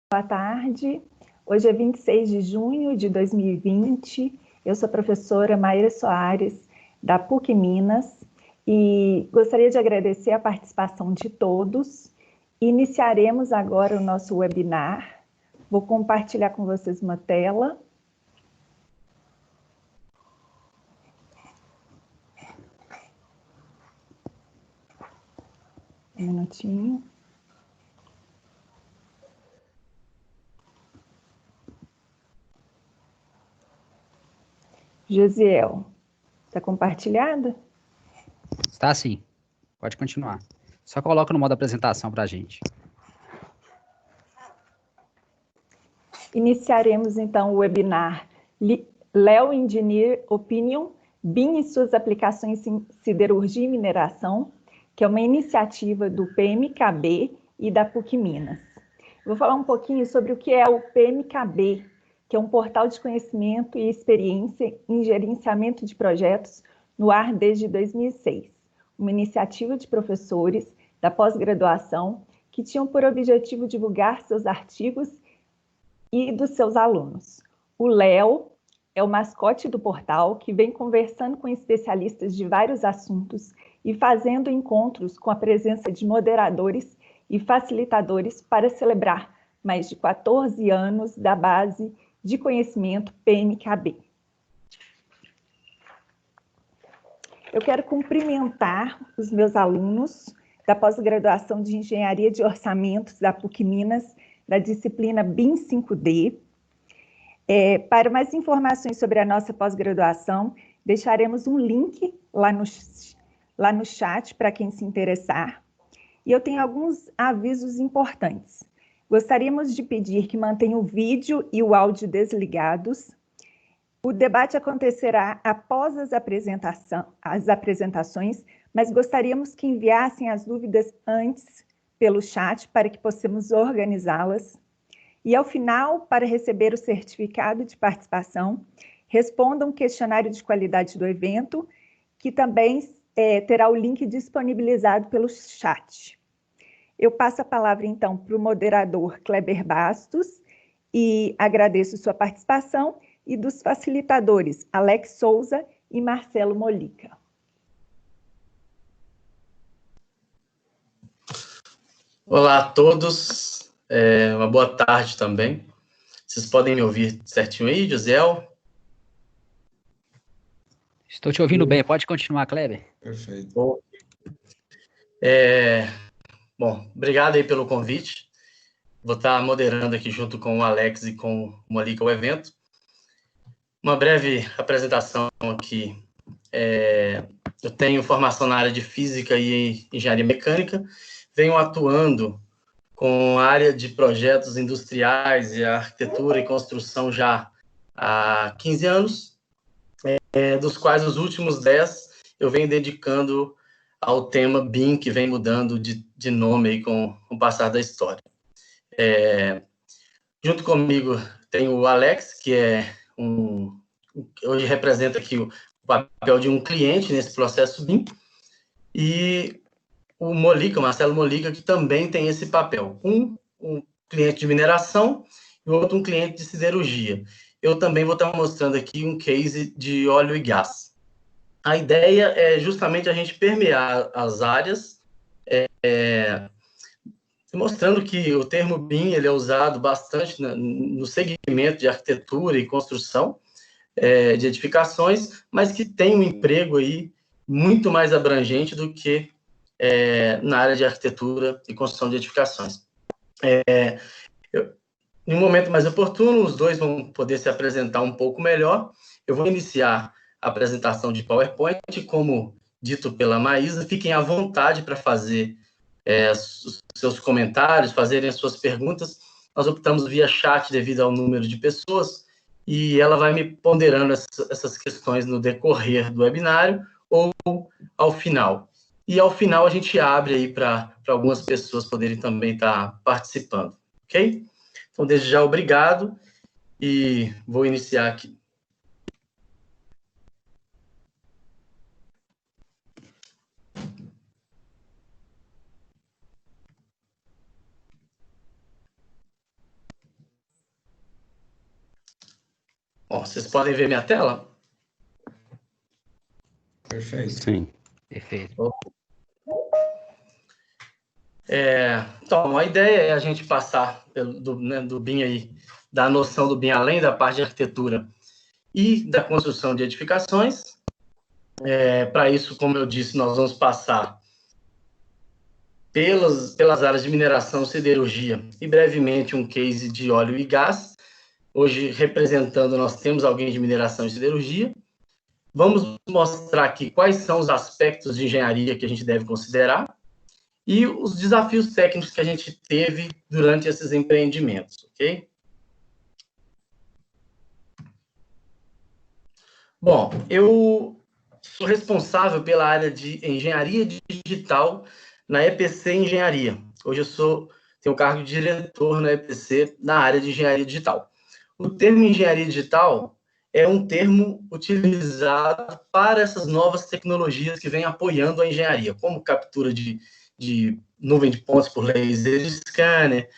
Boa tarde. Hoje é 26 de junho de 2020. Eu sou a professora Maíra Soares, da PUC Minas, e gostaria de agradecer a participação de todos. Iniciaremos agora o nosso webinar. Vou compartilhar com vocês uma tela. Um minutinho. Josiel, está compartilhado? Está sim, pode continuar. Só coloca no modo apresentação para a gente. Iniciaremos então o webinar Leo Engineer Opinion, BIM e suas aplicações em siderurgia e mineração, que é uma iniciativa do PMKB e da PUC Minas. Vou falar um pouquinho sobre o que é o PMKB, que é um portal de conhecimento e experiência em gerenciamento de projetos no ar desde 2006, uma iniciativa de professores da pós-graduação que tinham por objetivo divulgar seus artigos e dos seus alunos. O Léo é o mascote do portal que vem conversando com especialistas de vários assuntos e fazendo encontros com a presença de moderadores e facilitadores para celebrar mais de 14 anos da base de conhecimento PMKB. Eu quero cumprimentar os meus alunos da pós-graduação de Engenharia de Orçamentos da PUC Minas, da disciplina BIM 5D. Para mais informações sobre a nossa pós-graduação, deixaremos um link lá no chat para quem se interessar. E eu tenho alguns avisos importantes. Gostaríamos de pedir que mantenham o vídeo e o áudio desligados. O debate acontecerá após as apresentações, mas gostaríamos que enviassem as dúvidas antes pelo chat para que possamos organizá-las. E ao final, para receber o certificado de participação, respondam um questionário de qualidade do evento, que também terá o link disponibilizado pelo chat. Eu passo a palavra, então, para o moderador Kleber Bastos e agradeço sua participação, e dos facilitadores Alex Souza e Marcelo Molica. Olá a todos, uma boa tarde também. Vocês podem me ouvir certinho aí, Josiel? Estou te ouvindo bem, pode continuar, Kleber. Perfeito. Bom, obrigado aí pelo convite. Vou estar moderando aqui junto com o Alex e com o Molica o evento. Uma breve apresentação aqui. Eu tenho formação na área de Física e Engenharia Mecânica, venho atuando com a área de projetos industriais e arquitetura e construção já há 15 anos, dos quais os últimos 10 eu venho dedicando ao tema BIM, que vem mudando de nome aí com o passar da história. Junto comigo tem o Alex, que hoje representa aqui o papel de um cliente nesse processo BIM, e o Molica, o Marcelo Molica, que também tem esse papel. Um cliente de mineração e o outro um cliente de siderurgia. Eu também vou estar mostrando aqui um case de óleo e gás. A ideia é justamente a gente permear as áreas, mostrando que o termo BIM ele é usado bastante no segmento de arquitetura e construção de edificações, mas que tem um emprego aí muito mais abrangente do que na área de arquitetura e construção de edificações. Em um momento mais oportuno, os dois vão poder se apresentar um pouco melhor. Eu vou iniciar a apresentação de PowerPoint, como dito pela Maísa. Fiquem à vontade para fazer os seus comentários, fazerem as suas perguntas. Nós optamos via chat devido ao número de pessoas, e ela vai me ponderando essas questões no decorrer do webinário ou ao final. E ao final a gente abre aí para algumas pessoas poderem também estar participando, ok? Então, desde já, obrigado, e vou iniciar aqui. Bom, vocês podem ver minha tela? Perfeito. Sim. Perfeito. Então, a ideia é a gente passar do BIM aí, da noção do BIM além da parte de arquitetura e da construção de edificações. Para isso, como eu disse, nós vamos passar pelas áreas de mineração, siderurgia e brevemente um case de óleo e gás. Hoje, representando, nós temos alguém de mineração e siderurgia. Vamos mostrar aqui quais são os aspectos de engenharia que a gente deve considerar e os desafios técnicos que a gente teve durante esses empreendimentos, ok? Bom, eu sou responsável pela área de engenharia digital na EPC Engenharia. Hoje eu tenho o cargo de diretor na EPC na área de engenharia digital. O termo engenharia digital é um termo utilizado para essas novas tecnologias que vêm apoiando a engenharia, como captura de nuvem de pontos por laser de scanner,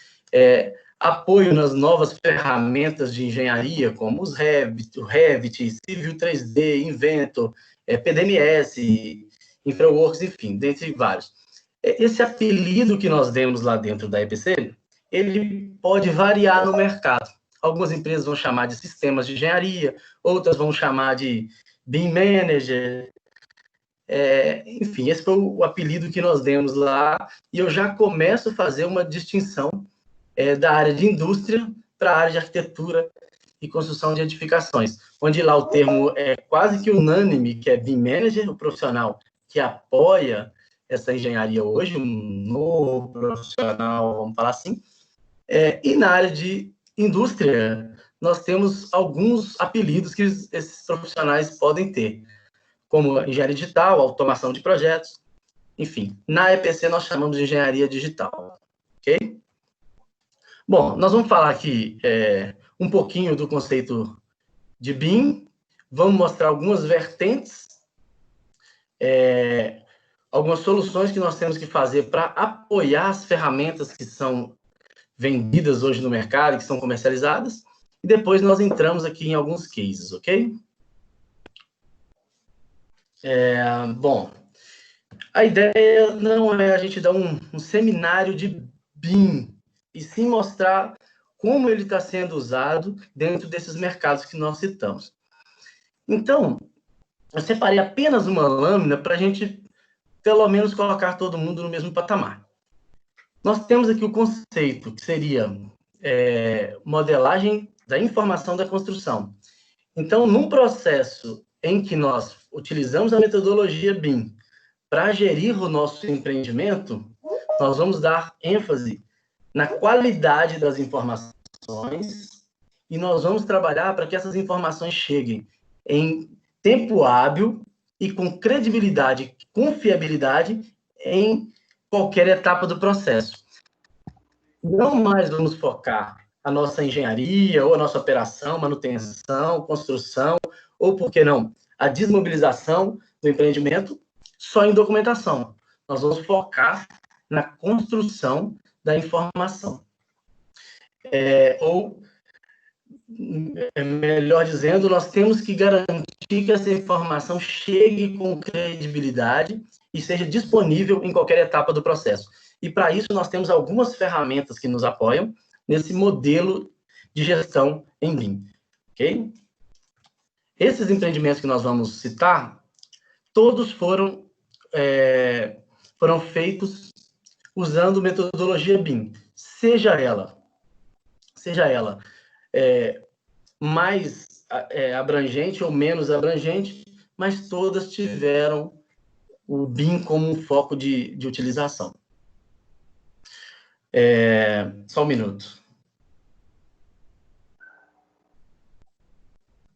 apoio nas novas ferramentas de engenharia, como o Revit, Civil 3D, Inventor, PDMS, InfraWorks, enfim, dentre vários. Esse apelido que nós demos lá dentro da EPC, ele pode variar no mercado. Algumas empresas vão chamar de sistemas de engenharia, outras vão chamar de BIM Manager. Enfim, esse foi o apelido que nós demos lá, e eu já começo a fazer uma distinção da área de indústria para a área de arquitetura e construção de edificações, onde lá o termo é quase que unânime, que é BIM Manager, o profissional que apoia essa engenharia hoje, um novo profissional, vamos falar assim. E na área de indústria, nós temos alguns apelidos que esses profissionais podem ter, como engenharia digital, automação de projetos, enfim. Na EPC nós chamamos de engenharia digital, ok? Bom, nós vamos falar aqui um pouquinho do conceito de BIM, vamos mostrar algumas vertentes, algumas soluções que nós temos que fazer para apoiar as ferramentas que são vendidas hoje no mercado, que são comercializadas, e depois nós entramos aqui em alguns cases, ok? Bom, a ideia não é a gente dar um seminário de BIM, e sim mostrar como ele está sendo usado dentro desses mercados que nós citamos. Então, eu separei apenas uma lâmina para a gente, pelo menos, colocar todo mundo no mesmo patamar. Nós temos aqui o conceito, que seria modelagem da informação da construção. Então, num processo em que nós utilizamos a metodologia BIM para gerir o nosso empreendimento, nós vamos dar ênfase na qualidade das informações e nós vamos trabalhar para que essas informações cheguem em tempo hábil e com credibilidade, confiabilidade em qualquer etapa do processo. Não mais vamos focar a nossa engenharia ou a nossa operação, manutenção, construção, ou, por que não, a desmobilização do empreendimento só em documentação. Nós vamos focar na construção da informação. Ou, melhor dizendo, nós temos que garantir que essa informação chegue com credibilidade e seja disponível em qualquer etapa do processo. E, para isso, nós temos algumas ferramentas que nos apoiam nesse modelo de gestão em BIM. Ok? Esses empreendimentos que nós vamos citar, todos foram feitos usando metodologia BIM, seja ela mais abrangente ou menos abrangente, mas todas tiveram o BIM como um foco de utilização. Só um minuto.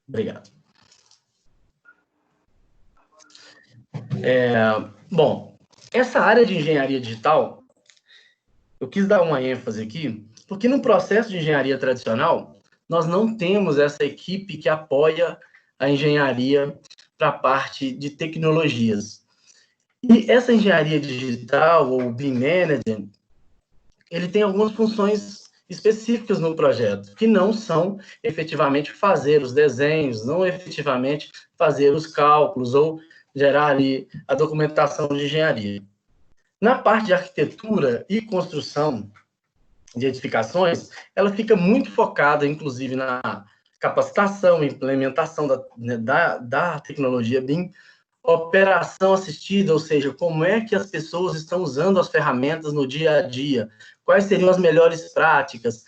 Obrigado. Bom, essa área de engenharia digital, eu quis dar uma ênfase aqui, porque no processo de engenharia tradicional, nós não temos essa equipe que apoia a engenharia para a parte de tecnologias. E essa engenharia digital, ou BIM Manager, ele tem algumas funções específicas no projeto, que não são efetivamente fazer os desenhos, não efetivamente fazer os cálculos ou gerar ali a documentação de engenharia. Na parte de arquitetura e construção de edificações, ela fica muito focada, inclusive, na capacitação e implementação da tecnologia BIM, operação assistida, ou seja, como é que as pessoas estão usando as ferramentas no dia a dia, quais seriam as melhores práticas,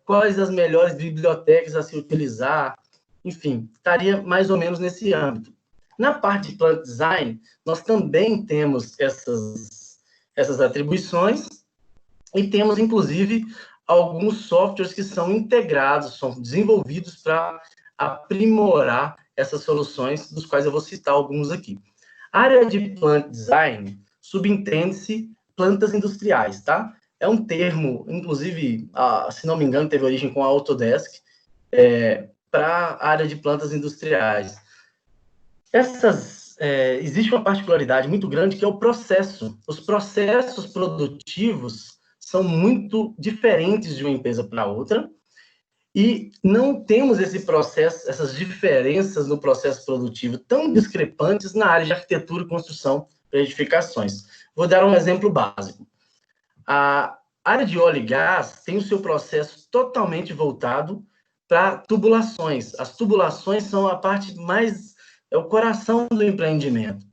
quais as melhores bibliotecas a se utilizar, enfim, estaria mais ou menos nesse âmbito. Na parte de plant design, nós também temos essas atribuições e temos, inclusive, alguns softwares que são integrados, são desenvolvidos para aprimorar essas soluções, dos quais eu vou citar alguns aqui. A área de plant design subentende-se plantas industriais, tá? É um termo, inclusive, se não me engano, teve origem com a Autodesk, para a área de plantas industriais. Existe uma particularidade muito grande que é o processo. Os processos produtivos são muito diferentes de uma empresa para outra, e não temos essas diferenças no processo produtivo tão discrepantes na área de arquitetura e construção para edificações. Vou dar um exemplo básico. A área de óleo e gás tem o seu processo totalmente voltado para tubulações. As tubulações são a parte mais... é o coração do empreendimento.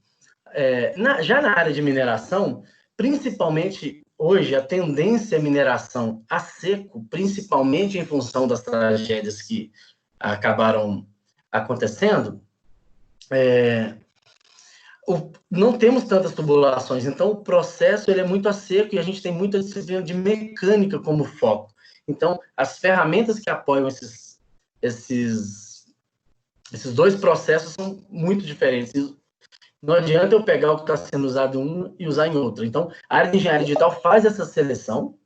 Já na área de mineração, principalmente hoje, a tendência à mineração a seco, principalmente em função das tragédias que acabaram acontecendo, não temos tantas tubulações, então o processo ele é muito a seco e a gente tem muita disciplina de mecânica como foco. Então, as ferramentas que apoiam esses dois processos são muito diferentes. Não adianta eu pegar o que está sendo usado em um e usar em outro. Então, a área de engenharia digital faz essa seleção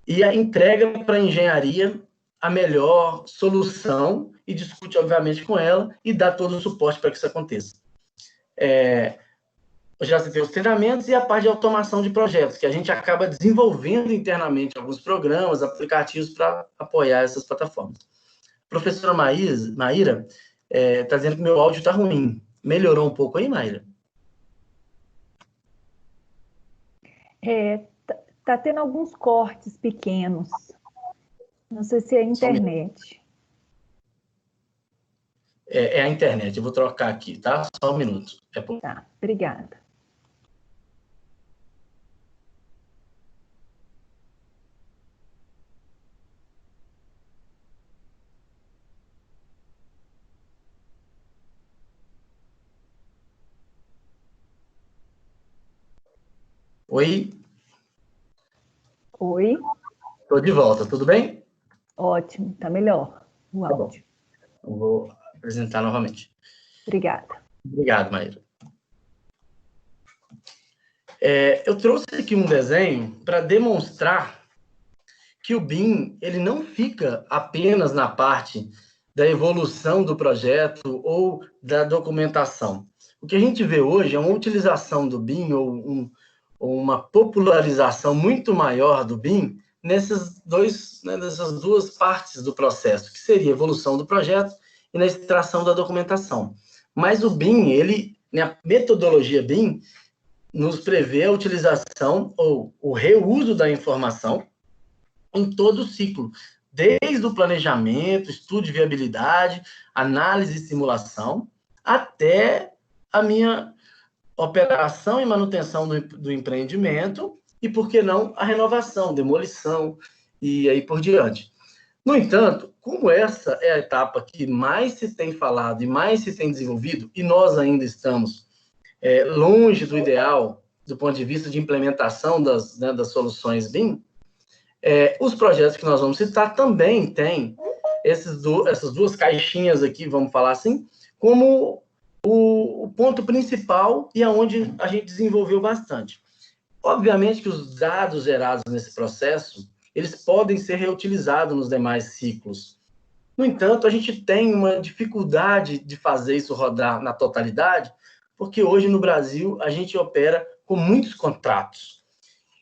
e a entrega para a engenharia a melhor solução e discute, obviamente, com ela e dá todo o suporte para que isso aconteça. Eu já citei os treinamentos e a parte de automação de projetos, que a gente acaba desenvolvendo internamente alguns programas, aplicativos para apoiar essas plataformas. A professora Maíra está dizendo que meu áudio está ruim. Melhorou um pouco aí, Maíra? Tá tendo alguns cortes pequenos. Não sei se é a internet. É a internet. Eu vou trocar aqui, tá? Só um minuto. Tá, obrigada. Oi? Oi? Estou de volta, tudo bem? Ótimo, tá melhor o áudio. Tá bom. Eu vou apresentar novamente. Obrigada. Obrigado, Maíra. Eu trouxe aqui um desenho para demonstrar que o BIM ele não fica apenas na parte da evolução do projeto ou da documentação. O que a gente vê hoje é uma utilização do BIM ou uma popularização muito maior do BIM nessas duas partes do processo, que seria a evolução do projeto e na extração da documentação. Mas o BIM, a metodologia BIM, nos prevê a utilização ou o reuso da informação em todo o ciclo, desde o planejamento, estudo de viabilidade, análise e simulação, até a minha operação e manutenção do empreendimento e, por que não, a renovação, demolição e aí por diante. No entanto, como essa é a etapa que mais se tem falado e mais se tem desenvolvido, e nós ainda estamos longe do ideal do ponto de vista de implementação das soluções BIM, os projetos que nós vamos citar também têm essas duas caixinhas aqui, vamos falar assim, como o ponto principal e aonde a gente desenvolveu bastante. Obviamente que os dados gerados nesse processo, eles podem ser reutilizados nos demais ciclos. No entanto, a gente tem uma dificuldade de fazer isso rodar na totalidade, porque hoje no Brasil a gente opera com muitos contratos.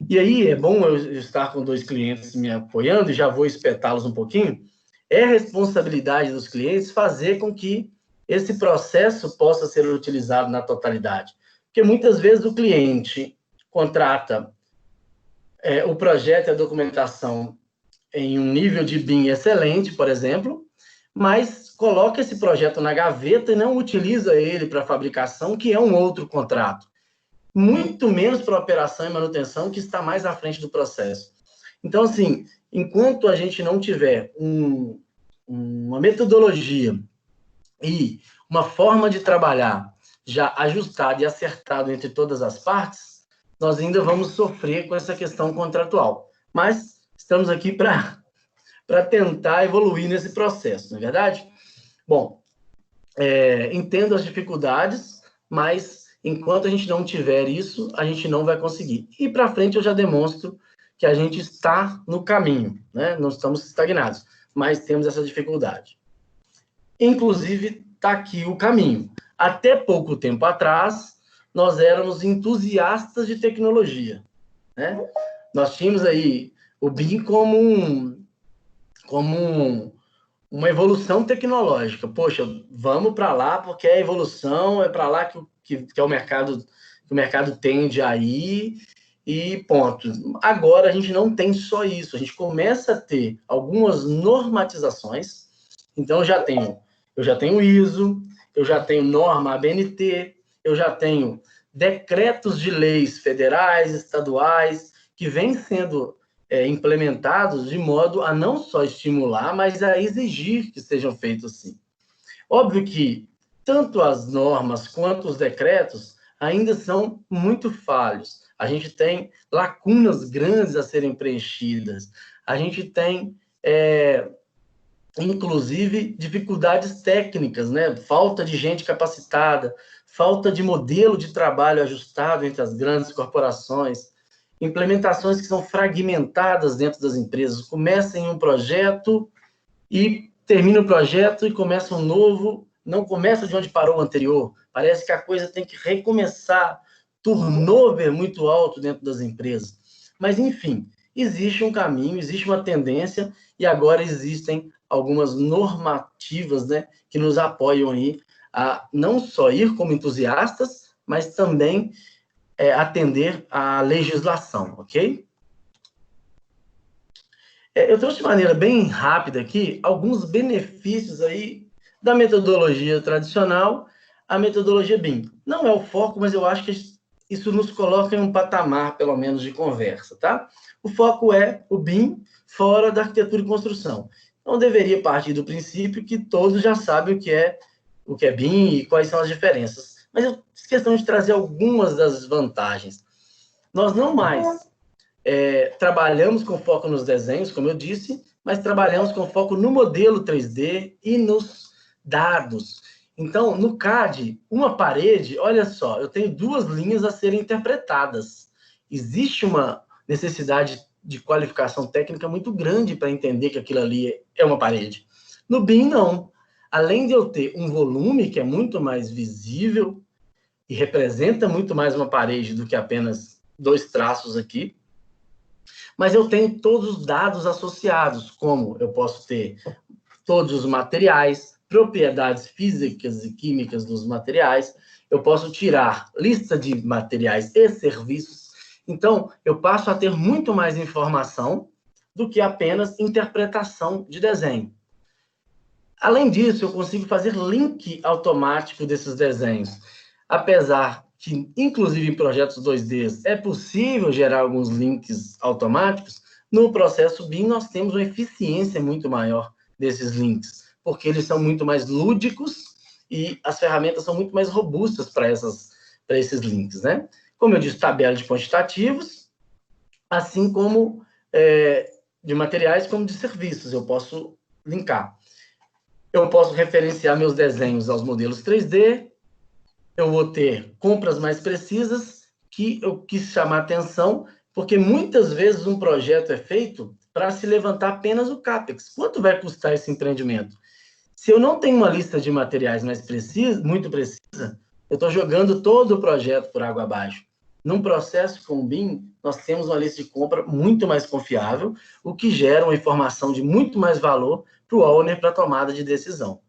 E aí é bom eu estar com 2 clientes me apoiando, e já vou espetá-los um pouquinho. É responsabilidade dos clientes fazer com que esse processo possa ser utilizado na totalidade. Porque muitas vezes o cliente contrata o projeto e a documentação em um nível de BIM excelente, por exemplo, mas coloca esse projeto na gaveta e não utiliza ele para fabricação, que é um outro contrato. Muito menos para operação e manutenção, que está mais à frente do processo. Então, assim, enquanto a gente não tiver uma metodologia e uma forma de trabalhar já ajustada e acertada entre todas as partes, nós ainda vamos sofrer com essa questão contratual. Mas estamos aqui para tentar evoluir nesse processo, não é verdade? Bom, entendo as dificuldades, mas enquanto a gente não tiver isso, a gente não vai conseguir. E para frente eu já demonstro que a gente está no caminho, né? Não estamos estagnados, mas temos essa dificuldade. Inclusive, está aqui o caminho. Até pouco tempo atrás, nós éramos entusiastas de tecnologia, né? Nós tínhamos aí o BIM como uma evolução tecnológica. Poxa, vamos para lá porque a evolução é para lá que o mercado tende a ir e ponto. Agora a gente não tem só isso, a gente começa a ter algumas normatizações. Então eu já tenho ISO, eu já tenho norma ABNT, eu já tenho decretos de leis federais, estaduais, que vêm sendo implementados de modo a não só estimular, mas a exigir que sejam feitos assim. Óbvio que tanto as normas quanto os decretos ainda são muito falhos. A gente tem lacunas grandes a serem preenchidas. A gente tem, inclusive, dificuldades técnicas, né? Falta de gente capacitada, falta de modelo de trabalho ajustado entre as grandes corporações, implementações que são fragmentadas dentro das empresas. Começa em um projeto e termina o projeto e começa um novo, não começa de onde parou o anterior. Parece que a coisa tem que recomeçar, turnover muito alto dentro das empresas. Mas, enfim, existe um caminho, existe uma tendência e agora existem algumas normativas, né, que nos apoiam aí a não só ir como entusiastas, mas também atender à legislação, ok? Eu trouxe de maneira bem rápida aqui alguns benefícios aí da metodologia tradicional à metodologia BIM. Não é o foco, mas eu acho que isso nos coloca em um patamar, pelo menos, de conversa, tá? O foco é o BIM fora da arquitetura e construção. Então, deveria partir do princípio que todos já sabem o que é BIM e quais são as diferenças. Mas eu fiz questão de trazer algumas das vantagens. Nós não mais trabalhamos com foco nos desenhos, como eu disse, mas trabalhamos com foco no modelo 3D e nos dados. Então, no CAD, uma parede, olha só, eu tenho 2 linhas a serem interpretadas. Existe uma necessidade de qualificação técnica muito grande para entender que aquilo ali é uma parede. No BIM, não. Além de eu ter um volume que é muito mais visível e representa muito mais uma parede do que apenas 2 traços aqui, mas eu tenho todos os dados associados, como eu posso ter todos os materiais, propriedades físicas e químicas dos materiais, eu posso tirar lista de materiais e serviços. Então, eu passo a ter muito mais informação do que apenas interpretação de desenho. Além disso, eu consigo fazer link automático desses desenhos. Apesar que, inclusive em projetos 2D, é possível gerar alguns links automáticos, no processo BIM nós temos uma eficiência muito maior desses links, porque eles são muito mais lúdicos e as ferramentas são muito mais robustas para esses links, né? Como eu disse, tabela de quantitativos, assim como de materiais como de serviços, eu posso linkar. Eu posso referenciar meus desenhos aos modelos 3D, eu vou ter compras mais precisas, que eu quis chamar atenção, porque muitas vezes um projeto é feito para se levantar apenas o CAPEX. Quanto vai custar esse empreendimento? Se eu não tenho uma lista de materiais muito precisa, eu estou jogando todo o projeto por água abaixo. Num processo com o BIM, nós temos uma lista de compra muito mais confiável, o que gera uma informação de muito mais valor para o owner para a tomada de decisão.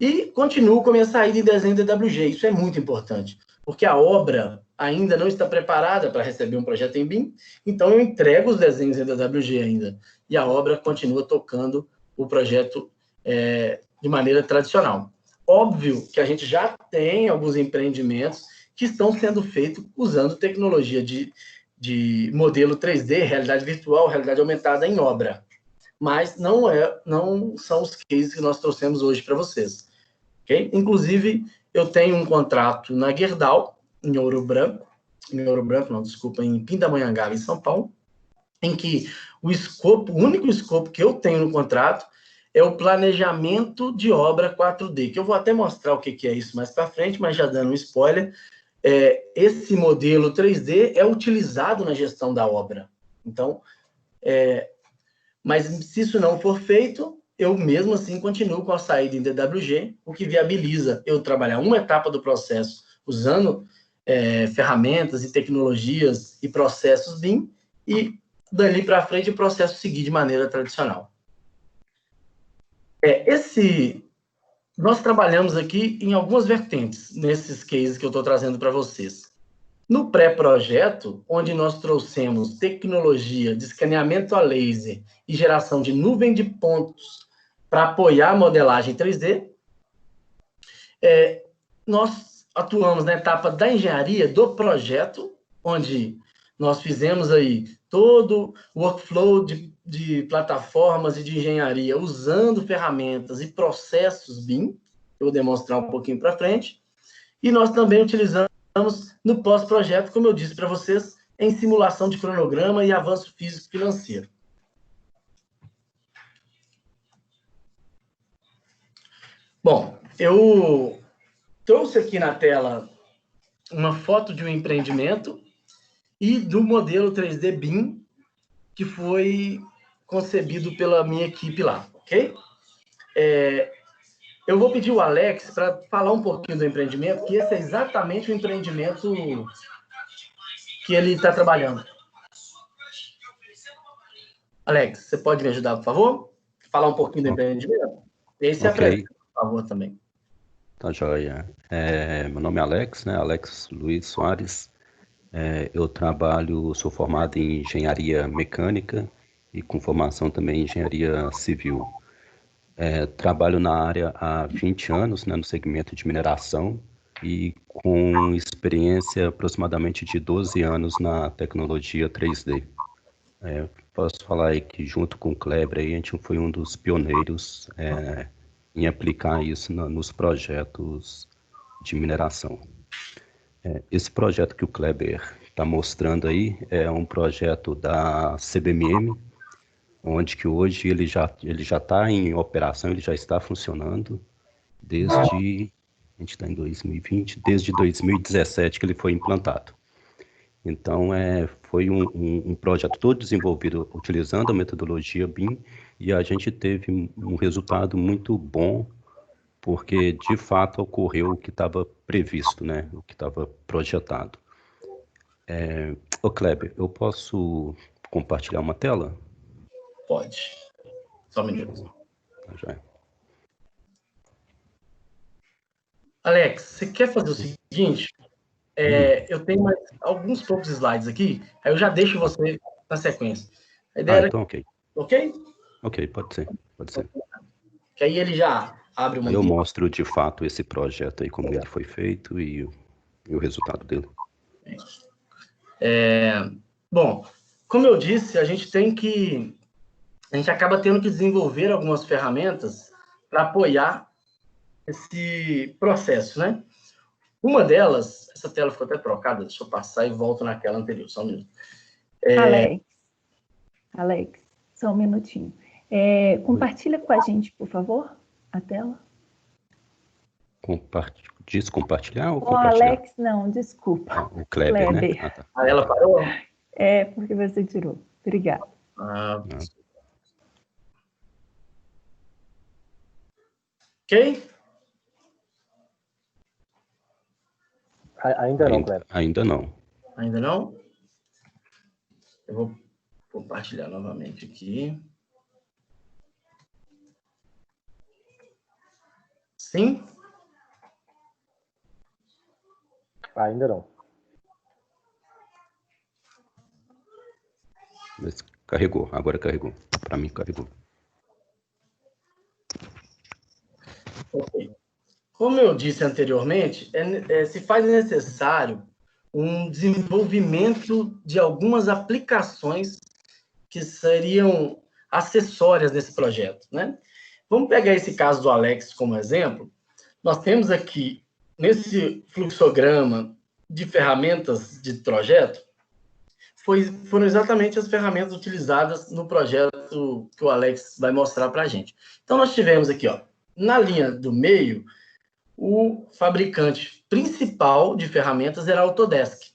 E continuo com a minha saída em desenho DWG. Isso é muito importante, porque a obra ainda não está preparada para receber um projeto em BIM, então eu entrego os desenhos em DWG ainda, e a obra continua tocando o projeto de maneira tradicional. Óbvio que a gente já tem alguns empreendimentos que estão sendo feitos usando tecnologia de modelo 3D, realidade virtual, realidade aumentada em obra. Mas não são os cases que nós trouxemos hoje para vocês. Okay? Inclusive, eu tenho um contrato na Gerdau, em Ouro Branco, em Pindamonhangaba, em São Paulo, em que o único escopo que eu tenho no contrato é o planejamento de obra 4D, que eu vou até mostrar o que é isso mais para frente, mas já dando um spoiler, esse modelo 3D é utilizado na gestão da obra. Então, mas se isso não for feito, eu mesmo assim continuo com a saída em DWG, o que viabiliza eu trabalhar uma etapa do processo usando ferramentas e tecnologias e processos BIM, e dali para frente o processo seguir de maneira tradicional. Nós trabalhamos aqui em algumas vertentes, nesses cases que eu estou trazendo para vocês. No pré-projeto, onde nós trouxemos tecnologia de escaneamento a laser e geração de nuvem de pontos para apoiar a modelagem 3D, nós atuamos na etapa da engenharia do projeto, onde nós fizemos aí todo o workflow de plataformas e de engenharia usando ferramentas e processos BIM, eu vou demonstrar um pouquinho para frente, e nós também utilizamos no pós-projeto, como eu disse para vocês, em simulação de cronograma e avanço físico-financeiro. Bom, eu trouxe aqui na tela uma foto de um empreendimento e do modelo 3D BIM que foi concebido pela minha equipe lá, ok? Eu vou pedir o Alex para falar um pouquinho do empreendimento, que esse é exatamente o empreendimento que ele está trabalhando. Alex, você pode me ajudar, por favor? Falar um pouquinho do empreendimento? E aí você apresenta, por favor, também. Tá joia. Meu nome é Alex, né? Alex Luiz Soares. Eu sou formado em engenharia mecânica e com formação também em engenharia civil. Trabalho na área há 20 anos, né, no segmento de mineração e com experiência aproximadamente de 12 anos na tecnologia 3D. Posso falar aí que junto com o Kleber aí, a gente foi um dos pioneiros em aplicar isso nos projetos de mineração. Esse projeto que o Kleber está mostrando aí é um projeto da CBMM, onde que hoje ele já está em operação, ele já está funcionando desde, a gente está em 2020, desde 2017 que ele foi implantado. Então, foi um projeto todo desenvolvido utilizando a metodologia BIM e a gente teve um resultado muito bom, porque de fato ocorreu o que estava previsto, né? O que estava projetado. Ô Kleber, eu posso compartilhar uma tela? Pode. Só um minuto. Tá, já. Alex, você quer fazer o seguinte? Eu tenho mais alguns poucos slides aqui, aí eu já deixo você na sequência. A ideia era... Então ok. Ok? Ok, pode ser. Que aí ele já abre uma... Aí eu mostro de fato esse projeto aí, como ele foi feito e o resultado dele. Bom, como eu disse, a gente acaba tendo que desenvolver algumas ferramentas para apoiar esse processo, né? Uma delas, essa tela ficou até trocada, deixa eu passar e volto naquela anterior, só um minuto. Alex, só um minutinho. Compartilha com a gente, por favor, a tela. Diz compartilhar ou O compartilhar? Alex, não, desculpa. O Kleber, né? Tá. Ela parou? Porque você tirou. Obrigada. Ok? Ainda não, Kleber. Ainda não. Ainda não? Eu vou compartilhar novamente aqui. Sim? Ainda não. Mas carregou, agora carregou. Para mim, carregou. Ok. Como eu disse anteriormente, se faz necessário um desenvolvimento de algumas aplicações que seriam acessórias desse projeto, né? Vamos pegar esse caso do Alex como exemplo. Nós temos aqui, nesse fluxograma de ferramentas de projeto, foram exatamente as ferramentas utilizadas no projeto que o Alex vai mostrar para a gente. Então, nós tivemos aqui, ó, na linha do meio, o fabricante principal de ferramentas era a Autodesk.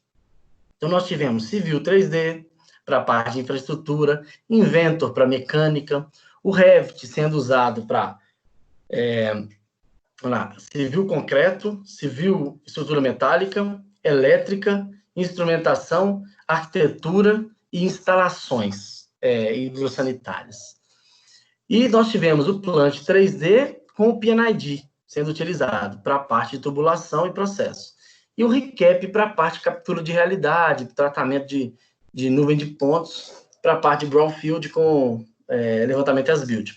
Então, nós tivemos Civil 3D para a parte de infraestrutura, Inventor para mecânica, o Revit sendo usado para civil concreto, civil estrutura metálica, elétrica, instrumentação, arquitetura e instalações hidrossanitárias. E nós tivemos o Plant 3D com o PNID sendo utilizado para a parte de tubulação e processo. E o ReCap para a parte de captura de realidade, tratamento de nuvem de pontos, para a parte de Brownfield com levantamento as-built.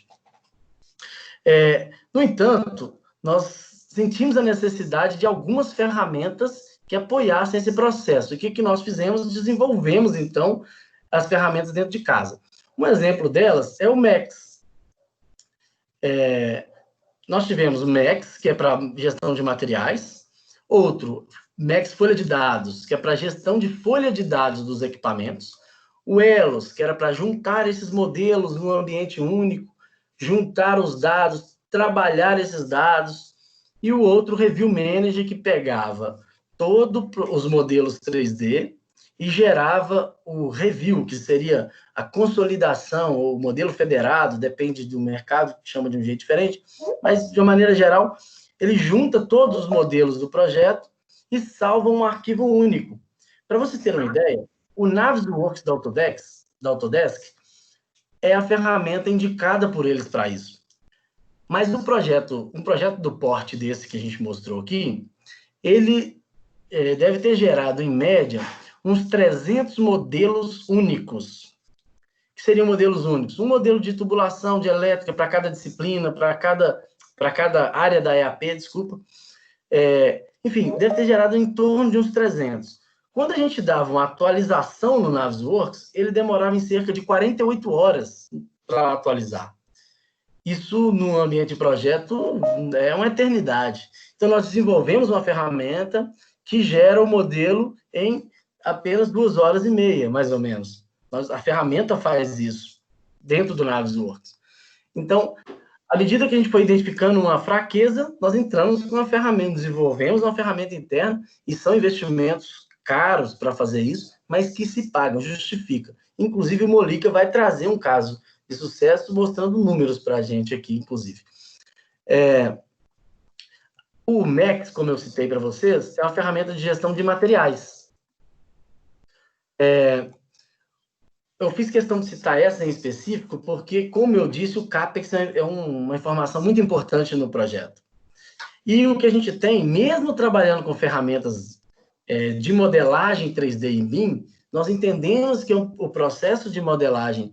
No entanto, nós sentimos a necessidade de algumas ferramentas que apoiassem esse processo. E o que nós fizemos? Desenvolvemos, então, as ferramentas dentro de casa. Um exemplo delas é o Max. Nós tivemos o Max, que é para gestão de materiais. Outro, Max Folha de Dados, que é para gestão de folha de dados dos equipamentos. O Elos, que era para juntar esses modelos num ambiente único, juntar os dados, trabalhar esses dados. E o outro, Review Manager, que pegava todos os modelos 3D e gerava o review, que seria a consolidação, ou o modelo federado, depende do mercado, chama de um jeito diferente, mas, de uma maneira geral, ele junta todos os modelos do projeto e salva um arquivo único. Para você ter uma ideia, o Navisworks da Autodesk é a ferramenta indicada por eles para isso. Mas um projeto do porte desse que a gente mostrou aqui, ele deve ter gerado, em média, uns 300 modelos únicos. O que seriam modelos únicos? Um modelo de tubulação de elétrica para cada disciplina, para cada área da EAP, desculpa. Enfim, deve ter gerado em torno de uns 300. Quando a gente dava uma atualização no Navisworks, ele demorava em cerca de 48 horas para atualizar. Isso, no ambiente de projeto, é uma eternidade. Então, nós desenvolvemos uma ferramenta que gera o modelo em apenas 2h30, mais ou menos. A ferramenta faz isso dentro do Navisworks. Então, à medida que a gente foi identificando uma fraqueza, nós entramos com uma ferramenta, desenvolvemos uma ferramenta interna, e são investimentos caros para fazer isso, mas que se pagam, justifica. Inclusive, o Molica vai trazer um caso de sucesso mostrando números para a gente aqui, inclusive. O Max, como eu citei para vocês, é uma ferramenta de gestão de materiais. Eu fiz questão de citar essa em específico porque, como eu disse, o CAPEX é uma informação muito importante no projeto. E o que a gente tem, mesmo trabalhando com ferramentas de modelagem 3D em BIM, nós entendemos que o processo de modelagem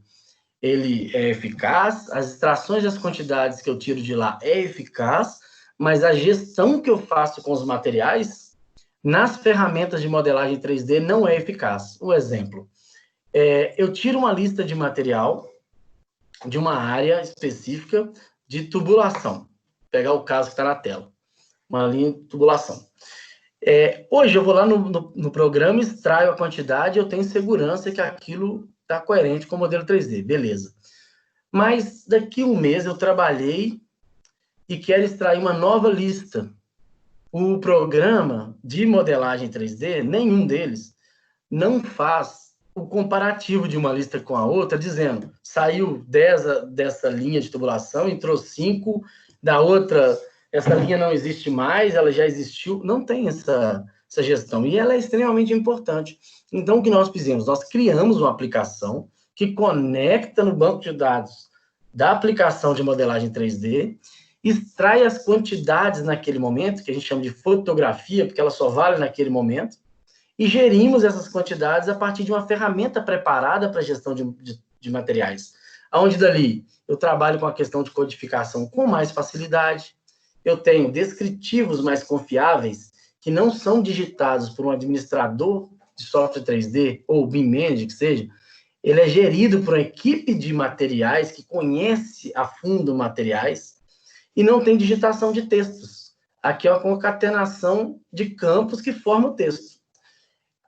ele é eficaz, as extrações das quantidades que eu tiro de lá é eficaz, mas a gestão que eu faço com os materiais nas ferramentas de modelagem 3D não é eficaz. Um exemplo, eu tiro uma lista de material de uma área específica de tubulação. Vou pegar o caso que está na tela, uma linha de tubulação. Hoje eu vou lá no programa, extraio a quantidade, eu tenho segurança que aquilo está coerente com o modelo 3D, beleza. Mas daqui a um mês eu trabalhei e quero extrair uma nova lista. O programa de modelagem 3D, nenhum deles, não faz o comparativo de uma lista com a outra, dizendo, saiu 10 dessa linha de tubulação, entrou 5, da outra, essa linha não existe mais, ela já existiu. Não tem essa gestão, e ela é extremamente importante. Então, o que nós fizemos? Nós criamos uma aplicação que conecta no banco de dados da aplicação de modelagem 3D, extrai as quantidades naquele momento, que a gente chama de fotografia, porque ela só vale naquele momento, e gerimos essas quantidades a partir de uma ferramenta preparada para a gestão de materiais. Onde dali eu trabalho com a questão de codificação com mais facilidade, eu tenho descritivos mais confiáveis, que não são digitados por um administrador de software 3D, ou BIM Manager, que seja, ele é gerido por uma equipe de materiais que conhece a fundo materiais, e não tem digitação de textos. Aqui é uma concatenação de campos que formam o texto.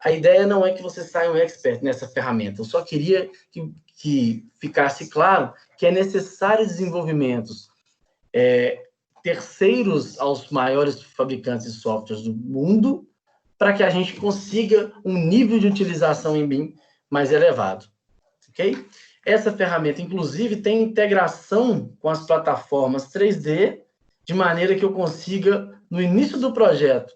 A ideia não é que você saia um expert nessa ferramenta, eu só queria que ficasse claro que é necessário desenvolvimentos terceiros aos maiores fabricantes de softwares do mundo, para que a gente consiga um nível de utilização em BIM mais elevado. Ok? Essa ferramenta, inclusive, tem integração com as plataformas 3D, de maneira que eu consiga, no início do projeto,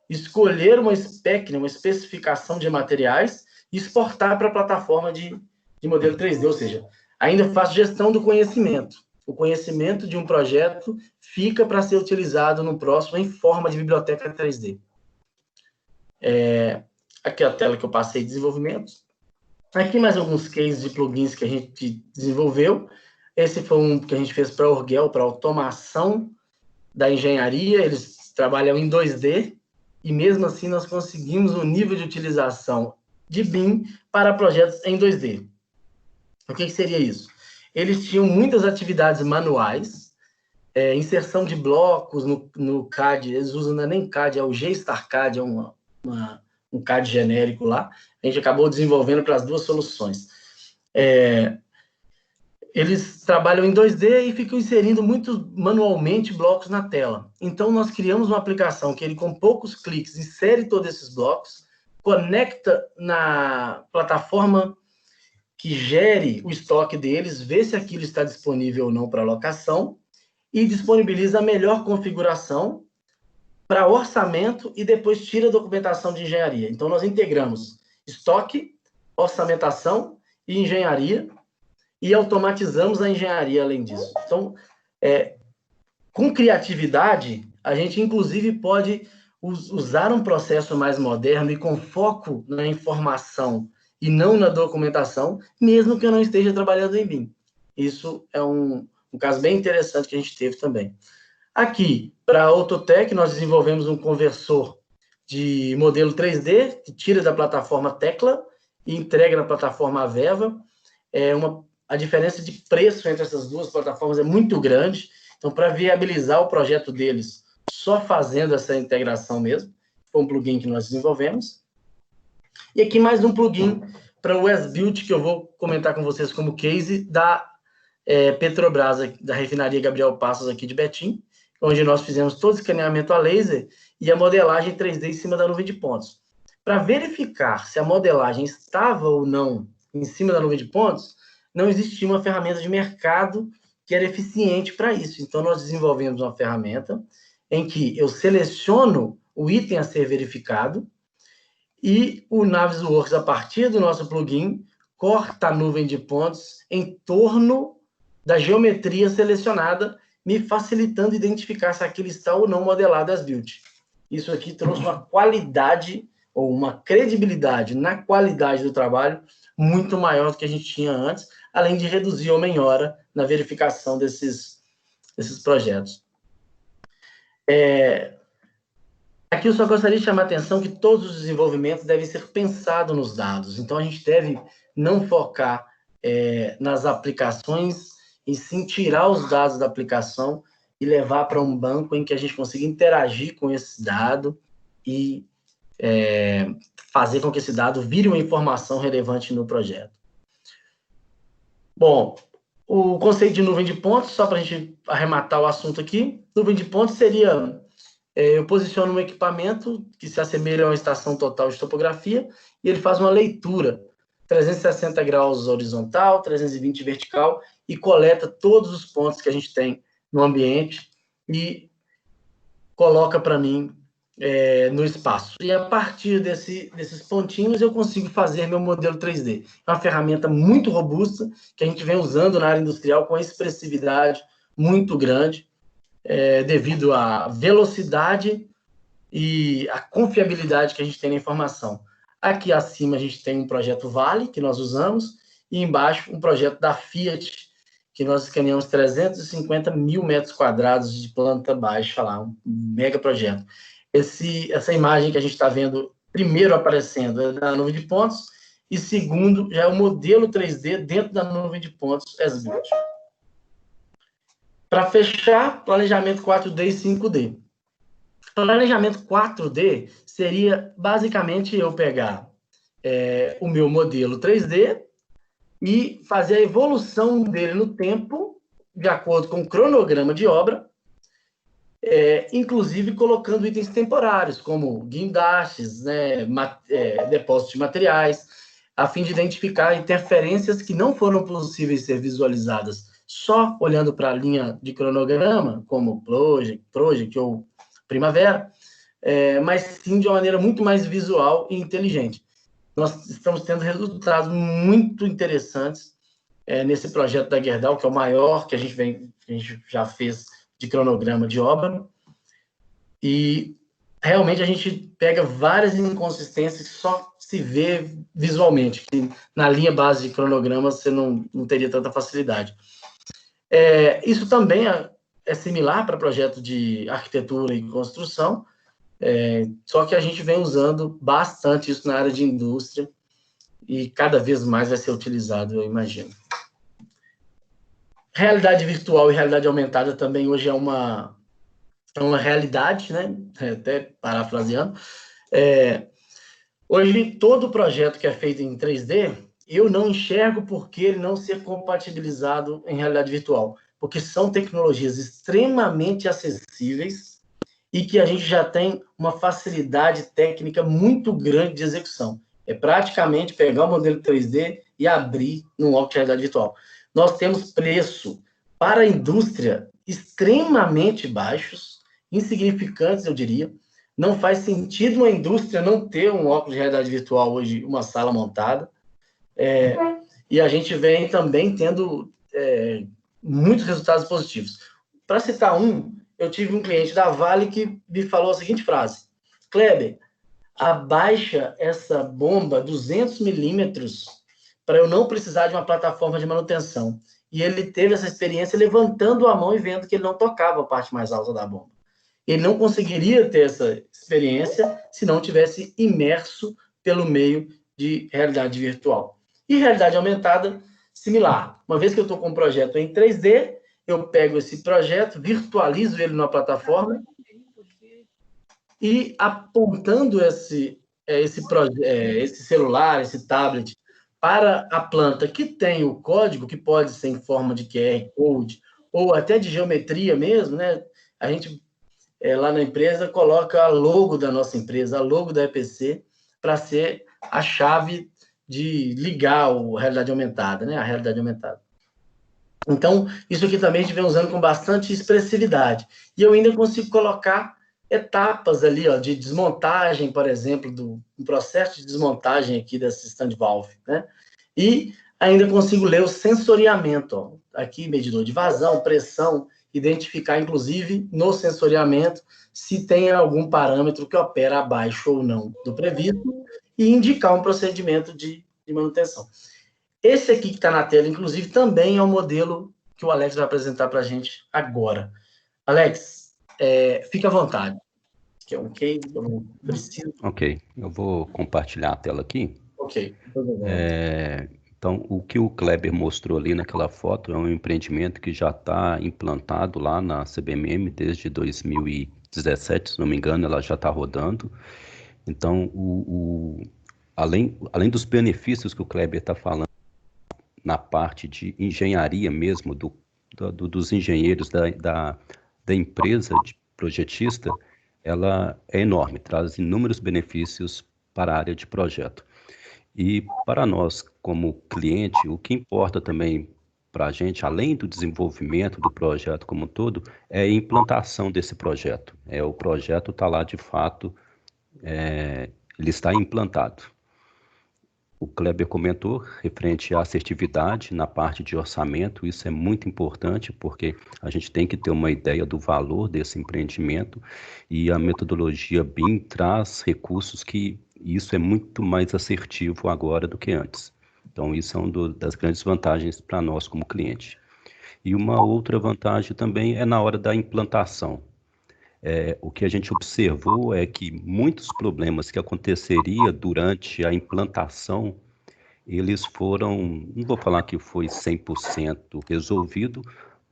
escolher uma spec, uma especificação de materiais, e exportar para a plataforma de modelo 3D, ou seja, ainda faço gestão do conhecimento. O conhecimento de um projeto fica para ser utilizado no próximo em forma de biblioteca 3D. Aqui é a tela que eu passei de desenvolvimento. Aqui mais alguns cases de plugins que a gente desenvolveu. Esse foi um que a gente fez para a Orgel, para automação da engenharia. Eles trabalham em 2D e mesmo assim nós conseguimos um nível de utilização de BIM para projetos em 2D. O que seria isso? Eles tinham muitas atividades manuais, inserção de blocos no CAD, eles usam não é nem CAD, é o G-StarCAD, é um CAD genérico lá. A gente acabou desenvolvendo para as duas soluções. Eles trabalham em 2D e ficam inserindo muito manualmente blocos na tela. Então, nós criamos uma aplicação que ele, com poucos cliques, insere todos esses blocos, conecta na plataforma que gere o estoque deles, vê se aquilo está disponível ou não para locação, e disponibiliza a melhor configuração para orçamento e depois tira a documentação de engenharia. Então, nós integramos estoque, orçamentação e engenharia, e automatizamos a engenharia além disso. Então, com criatividade, a gente, inclusive, pode usar um processo mais moderno e com foco na informação e não na documentação, mesmo que eu não esteja trabalhando em BIM. Isso é um caso bem interessante que a gente teve também. Aqui, para a Autotec, nós desenvolvemos um conversor de modelo 3D, que tira da plataforma Tecla e entrega na plataforma Aveva. A diferença de preço entre essas duas plataformas é muito grande, então, para viabilizar o projeto deles, só fazendo essa integração mesmo, foi um plugin que nós desenvolvemos. E aqui mais um plugin para o S-Build, que eu vou comentar com vocês como case da Petrobras, da refinaria Gabriel Passos aqui de Betim, onde nós fizemos todo o escaneamento a laser e a modelagem 3D em cima da nuvem de pontos. Para verificar se a modelagem estava ou não em cima da nuvem de pontos, não existia uma ferramenta de mercado que era eficiente para isso. Então, nós desenvolvemos uma ferramenta em que eu seleciono o item a ser verificado e o Navisworks, a partir do nosso plugin, corta a nuvem de pontos em torno da geometria selecionada, me facilitando identificar se aquilo está ou não modelado as build. Isso aqui trouxe uma qualidade ou uma credibilidade na qualidade do trabalho muito maior do que a gente tinha antes, além de reduzir homem-hora na verificação desses projetos. Aqui eu só gostaria de chamar a atenção que todos os desenvolvimentos devem ser pensados nos dados. Então, a gente deve não focar nas aplicações e sim tirar os dados da aplicação e levar para um banco em que a gente consiga interagir com esse dado e fazer com que esse dado vire uma informação relevante no projeto. Bom, o conceito de nuvem de pontos, só para a gente arrematar o assunto aqui, nuvem de pontos seria, eu posiciono um equipamento que se assemelha a uma estação total de topografia e ele faz uma leitura 360 graus horizontal, 320 vertical e coleta todos os pontos que a gente tem no ambiente e coloca para mim no espaço. E a partir desses pontinhos eu consigo fazer meu modelo 3D. É uma ferramenta muito robusta que a gente vem usando na área industrial com expressividade muito grande, devido à velocidade e à confiabilidade que a gente tem na informação. Aqui acima a gente tem um projeto Vale, que nós usamos, e embaixo um projeto da Fiat, que nós escaneamos 350 mil metros quadrados de planta baixa lá, um mega projeto. Essa imagem que a gente está vendo, primeiro aparecendo é na nuvem de pontos, e segundo, já é o modelo 3D dentro da nuvem de pontos SBuild. Para fechar, planejamento 4D e 5D. Planejamento 4D seria, basicamente, eu pegar o meu modelo 3D e fazer a evolução dele no tempo, de acordo com o cronograma de obra, inclusive colocando itens temporários, como guindastes, né, depósitos de materiais, a fim de identificar interferências que não foram possíveis ser visualizadas só olhando para a linha de cronograma, como Project ou Primavera, mas sim de uma maneira muito mais visual e inteligente. Nós estamos tendo resultados muito interessantes nesse projeto da Gerdau, que é o maior que a gente já fez de cronograma de obra, e realmente a gente pega várias inconsistências que só se vê visualmente, que na linha base de cronograma você não teria tanta facilidade. Isso também é similar para projeto de arquitetura e construção, só que a gente vem usando bastante isso na área de indústria e cada vez mais vai ser utilizado, eu imagino. Realidade virtual e realidade aumentada também hoje é uma realidade, né? Até parafraseando. Hoje, todo projeto que é feito em 3D, eu não enxergo por que ele não ser compatibilizado em realidade virtual, porque são tecnologias extremamente acessíveis e que a gente já tem uma facilidade técnica muito grande de execução. É praticamente pegar o modelo 3D e abrir num óculos de realidade virtual. Nós temos preço para a indústria extremamente baixos, insignificantes, eu diria. Não faz sentido uma indústria não ter um óculos de realidade virtual hoje, uma sala montada. E a gente vem também tendo muitos resultados positivos. Para citar eu tive um cliente da Vale que me falou a seguinte frase: Kleber, abaixa essa bomba 200 milímetros para eu não precisar de uma plataforma de manutenção. E ele teve essa experiência levantando a mão e vendo que ele não tocava a parte mais alta da bomba. Ele não conseguiria ter essa experiência se não tivesse imerso pelo meio de realidade virtual. E realidade aumentada, similar. Uma vez que eu estou com um projeto em 3D, eu pego esse projeto, virtualizo ele numa plataforma e apontando esse celular, esse tablet, para a planta que tem o código, que pode ser em forma de QR Code, ou até de geometria mesmo, né? A gente, lá na empresa, coloca a logo da nossa empresa, a logo da EPC, para ser a chave de ligar a realidade aumentada, né? A realidade aumentada. Então, isso aqui também a gente vem usando com bastante expressividade. E eu ainda consigo colocar etapas ali, ó, de desmontagem, por exemplo, do processo de desmontagem aqui desse stand valve, né? E ainda consigo ler o sensoriamento, ó. Aqui, medidor de vazão, pressão, identificar, inclusive, no sensoriamento, se tem algum parâmetro que opera abaixo ou não do previsto, e indicar um procedimento de manutenção. Esse aqui que está na tela, inclusive, também é o modelo que o Alex vai apresentar para a gente agora. Alex, fica à vontade. Que é um case, eu não preciso. Ok, eu vou compartilhar a tela aqui. Ok. Então, o que o Kleber mostrou ali naquela foto é um empreendimento que já está implantado lá na CBMM desde 2017, se não me engano, ela já está rodando. Então, além dos benefícios que o Kleber está falando na parte de engenharia mesmo, dos engenheiros da empresa de projetista, ela é enorme, traz inúmeros benefícios para a área de projeto. E para nós, como cliente, o que importa também para a gente, além do desenvolvimento do projeto como um todo, é a implantação desse projeto. O projeto está lá de fato, ele está implantado. O Kleber comentou referente à assertividade na parte de orçamento, isso é muito importante porque a gente tem que ter uma ideia do valor desse empreendimento e a metodologia BIM traz recursos que isso é muito mais assertivo agora do que antes. Então isso é uma das grandes vantagens para nós como cliente. E uma outra vantagem também é na hora da implantação. O que a gente observou é que muitos problemas que aconteceria durante a implantação, eles foram, não vou falar que foi 100% resolvido,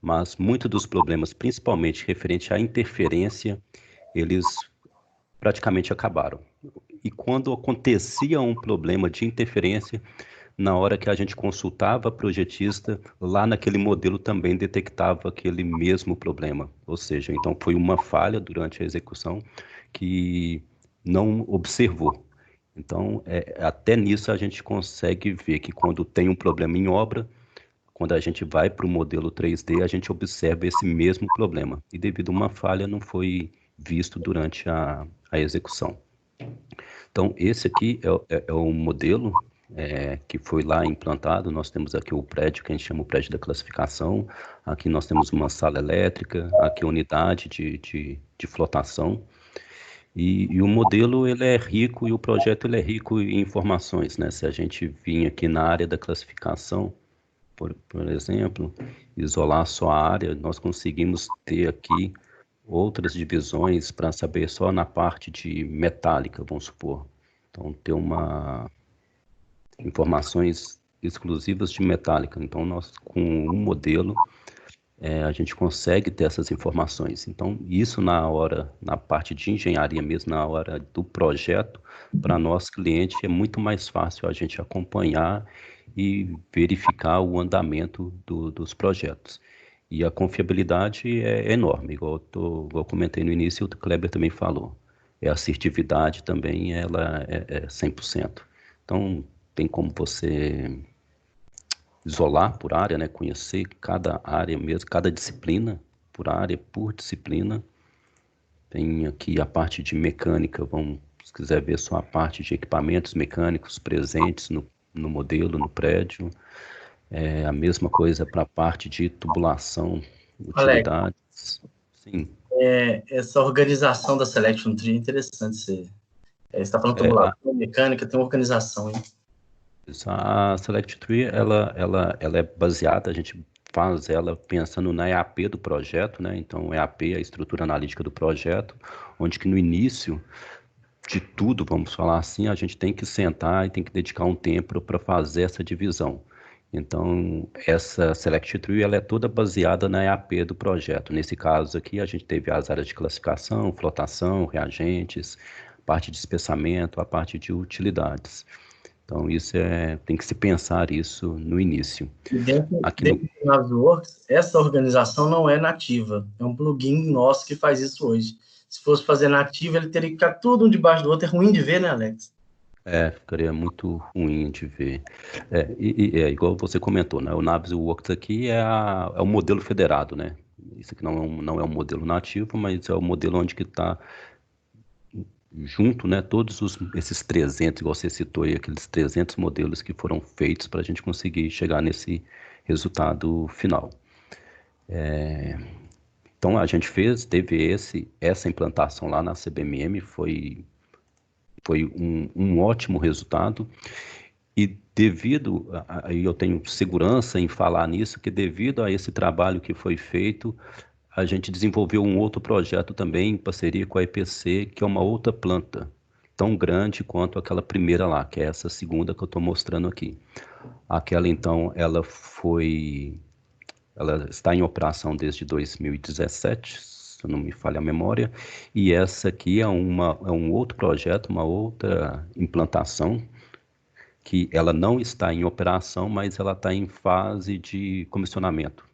mas muitos dos problemas, principalmente referente à interferência, eles praticamente acabaram. E quando acontecia um problema de interferência, na hora que a gente consultava a projetista, lá naquele modelo também detectava aquele mesmo problema. Ou seja, então foi uma falha durante a execução que não observou. Então, até nisso a gente consegue ver que quando tem um problema em obra, quando a gente vai para o modelo 3D, a gente observa esse mesmo problema. E devido a uma falha, não foi visto durante a execução. Então, esse aqui é o modelo que foi lá implantado. Nós temos aqui o prédio, que a gente chama o prédio da classificação. Aqui nós temos uma sala elétrica, aqui a unidade de flotação. E o modelo ele é rico e o projeto ele é rico em informações, né? Se a gente vir aqui na área da classificação, por exemplo, isolar só a área, nós conseguimos ter aqui outras divisões para saber só na parte de metálica, vamos supor. Então, ter informações exclusivas de metálica. Então, nós, com um modelo, a gente consegue ter essas informações. Então, isso na parte de engenharia mesmo, na hora do projeto, para nós, cliente, é muito mais fácil a gente acompanhar e verificar o andamento dos projetos. E a confiabilidade é enorme, igual eu comentei no início, o Kleber também falou. A assertividade também, ela é 100%. Então, tem como você isolar por área, né? Conhecer cada área mesmo, cada disciplina, por área, por disciplina. Tem aqui a parte de mecânica, se quiser ver só a parte de equipamentos mecânicos presentes no modelo, no prédio. A mesma coisa para a parte de tubulação, utilidades. Alex, sim. Essa organização da Selection Tree é interessante. Você está falando tubulação, mecânica, tem uma organização, hein? A Select Tree, ela é baseada, a gente faz ela pensando na EAP do projeto, né? Então, EAP é a estrutura analítica do projeto, onde que no início de tudo, vamos falar assim, a gente tem que sentar e tem que dedicar um tempo para fazer essa divisão. Então, essa Select Tree, ela é toda baseada na EAP do projeto. Nesse caso aqui, a gente teve as áreas de classificação, flotação, reagentes, parte de espessamento, a parte de utilidades. Então, isso tem que se pensar isso no início. E dentro do Navisworks, essa organização não é nativa. É um plugin nosso que faz isso hoje. Se fosse fazer nativo, ele teria que ficar tudo um debaixo do outro. É ruim de ver, né, Alex? Ficaria muito ruim de ver. Igual você comentou, né? O Navisworks aqui é o modelo federado, né? Isso aqui não é um modelo nativo, mas é o modelo onde que está junto, né, todos esses 300, igual você citou aí, aqueles 300 modelos que foram feitos para a gente conseguir chegar nesse resultado final. Então, a gente teve essa implantação lá na CBMM, foi um ótimo resultado, e aí eu tenho segurança em falar nisso, que devido a esse trabalho que foi feito, a gente desenvolveu um outro projeto também em parceria com a EPC, que é uma outra planta, tão grande quanto aquela primeira lá, que é essa segunda que eu estou mostrando aqui. Aquela, então, ela está em operação desde 2017, se não me falha a memória, e essa aqui é um outro projeto, uma outra implantação, que ela não está em operação, mas ela está em fase de comissionamento,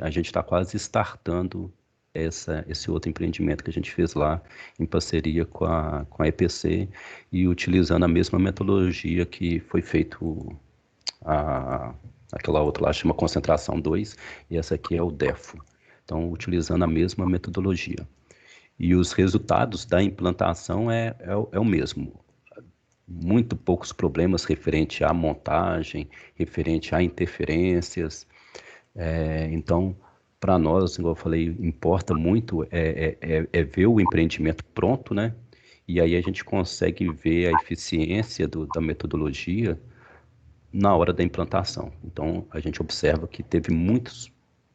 a gente está quase startando esse outro empreendimento que a gente fez lá em parceria com a EPC e utilizando a mesma metodologia que foi feito Aquela outra lá chama concentração 2, e essa aqui é o DEFO. Então, utilizando a mesma metodologia. E os resultados da implantação é o mesmo. Muito poucos problemas referente à montagem, referente a interferências. Então, para nós, igual eu falei, importa muito ver o empreendimento pronto, né? E aí a gente consegue ver a eficiência da metodologia na hora da implantação. Então, a gente observa que teve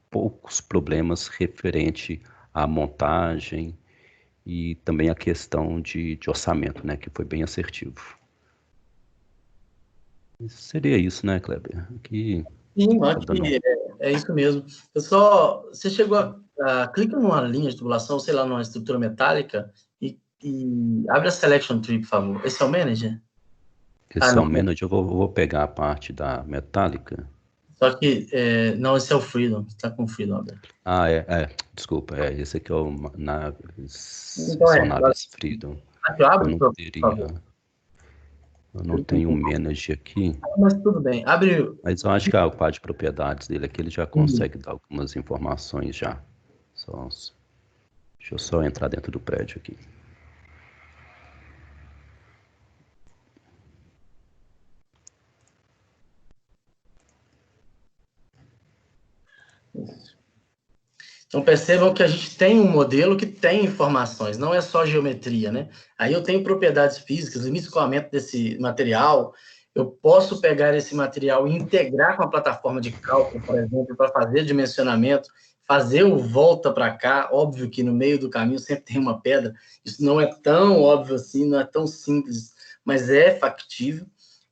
poucos problemas referente à montagem e também a questão de orçamento, né? Que foi bem assertivo. Seria isso, né, Kleber? Aqui, Sim, acho que é isso mesmo. Você chegou clica numa linha de tubulação, sei lá, numa estrutura metálica e abre a Selection Tree, por favor. Esse é o Manager? Esse é o Manager, eu vou pegar a parte da metálica. Só que, não, esse é o Freedom, está com o Freedom aberto. Desculpa, esse aqui é o Naves, Então, são Naves Freedom. Aqui, abre, eu não tenho um Manager aqui. Mas tudo bem, abre. Mas eu acho que a parte de propriedades dele aqui, ele já consegue dar algumas informações já. Deixa eu só entrar dentro do prédio aqui. Então, percebam que a gente tem um modelo que tem informações, não é só geometria, né? Aí eu tenho propriedades físicas, limite de escoamento desse material, eu posso pegar esse material e integrar com a plataforma de cálculo, por exemplo, para fazer dimensionamento, fazer o volta para cá, óbvio que no meio do caminho sempre tem uma pedra, isso não é tão óbvio assim, não é tão simples, mas é factível.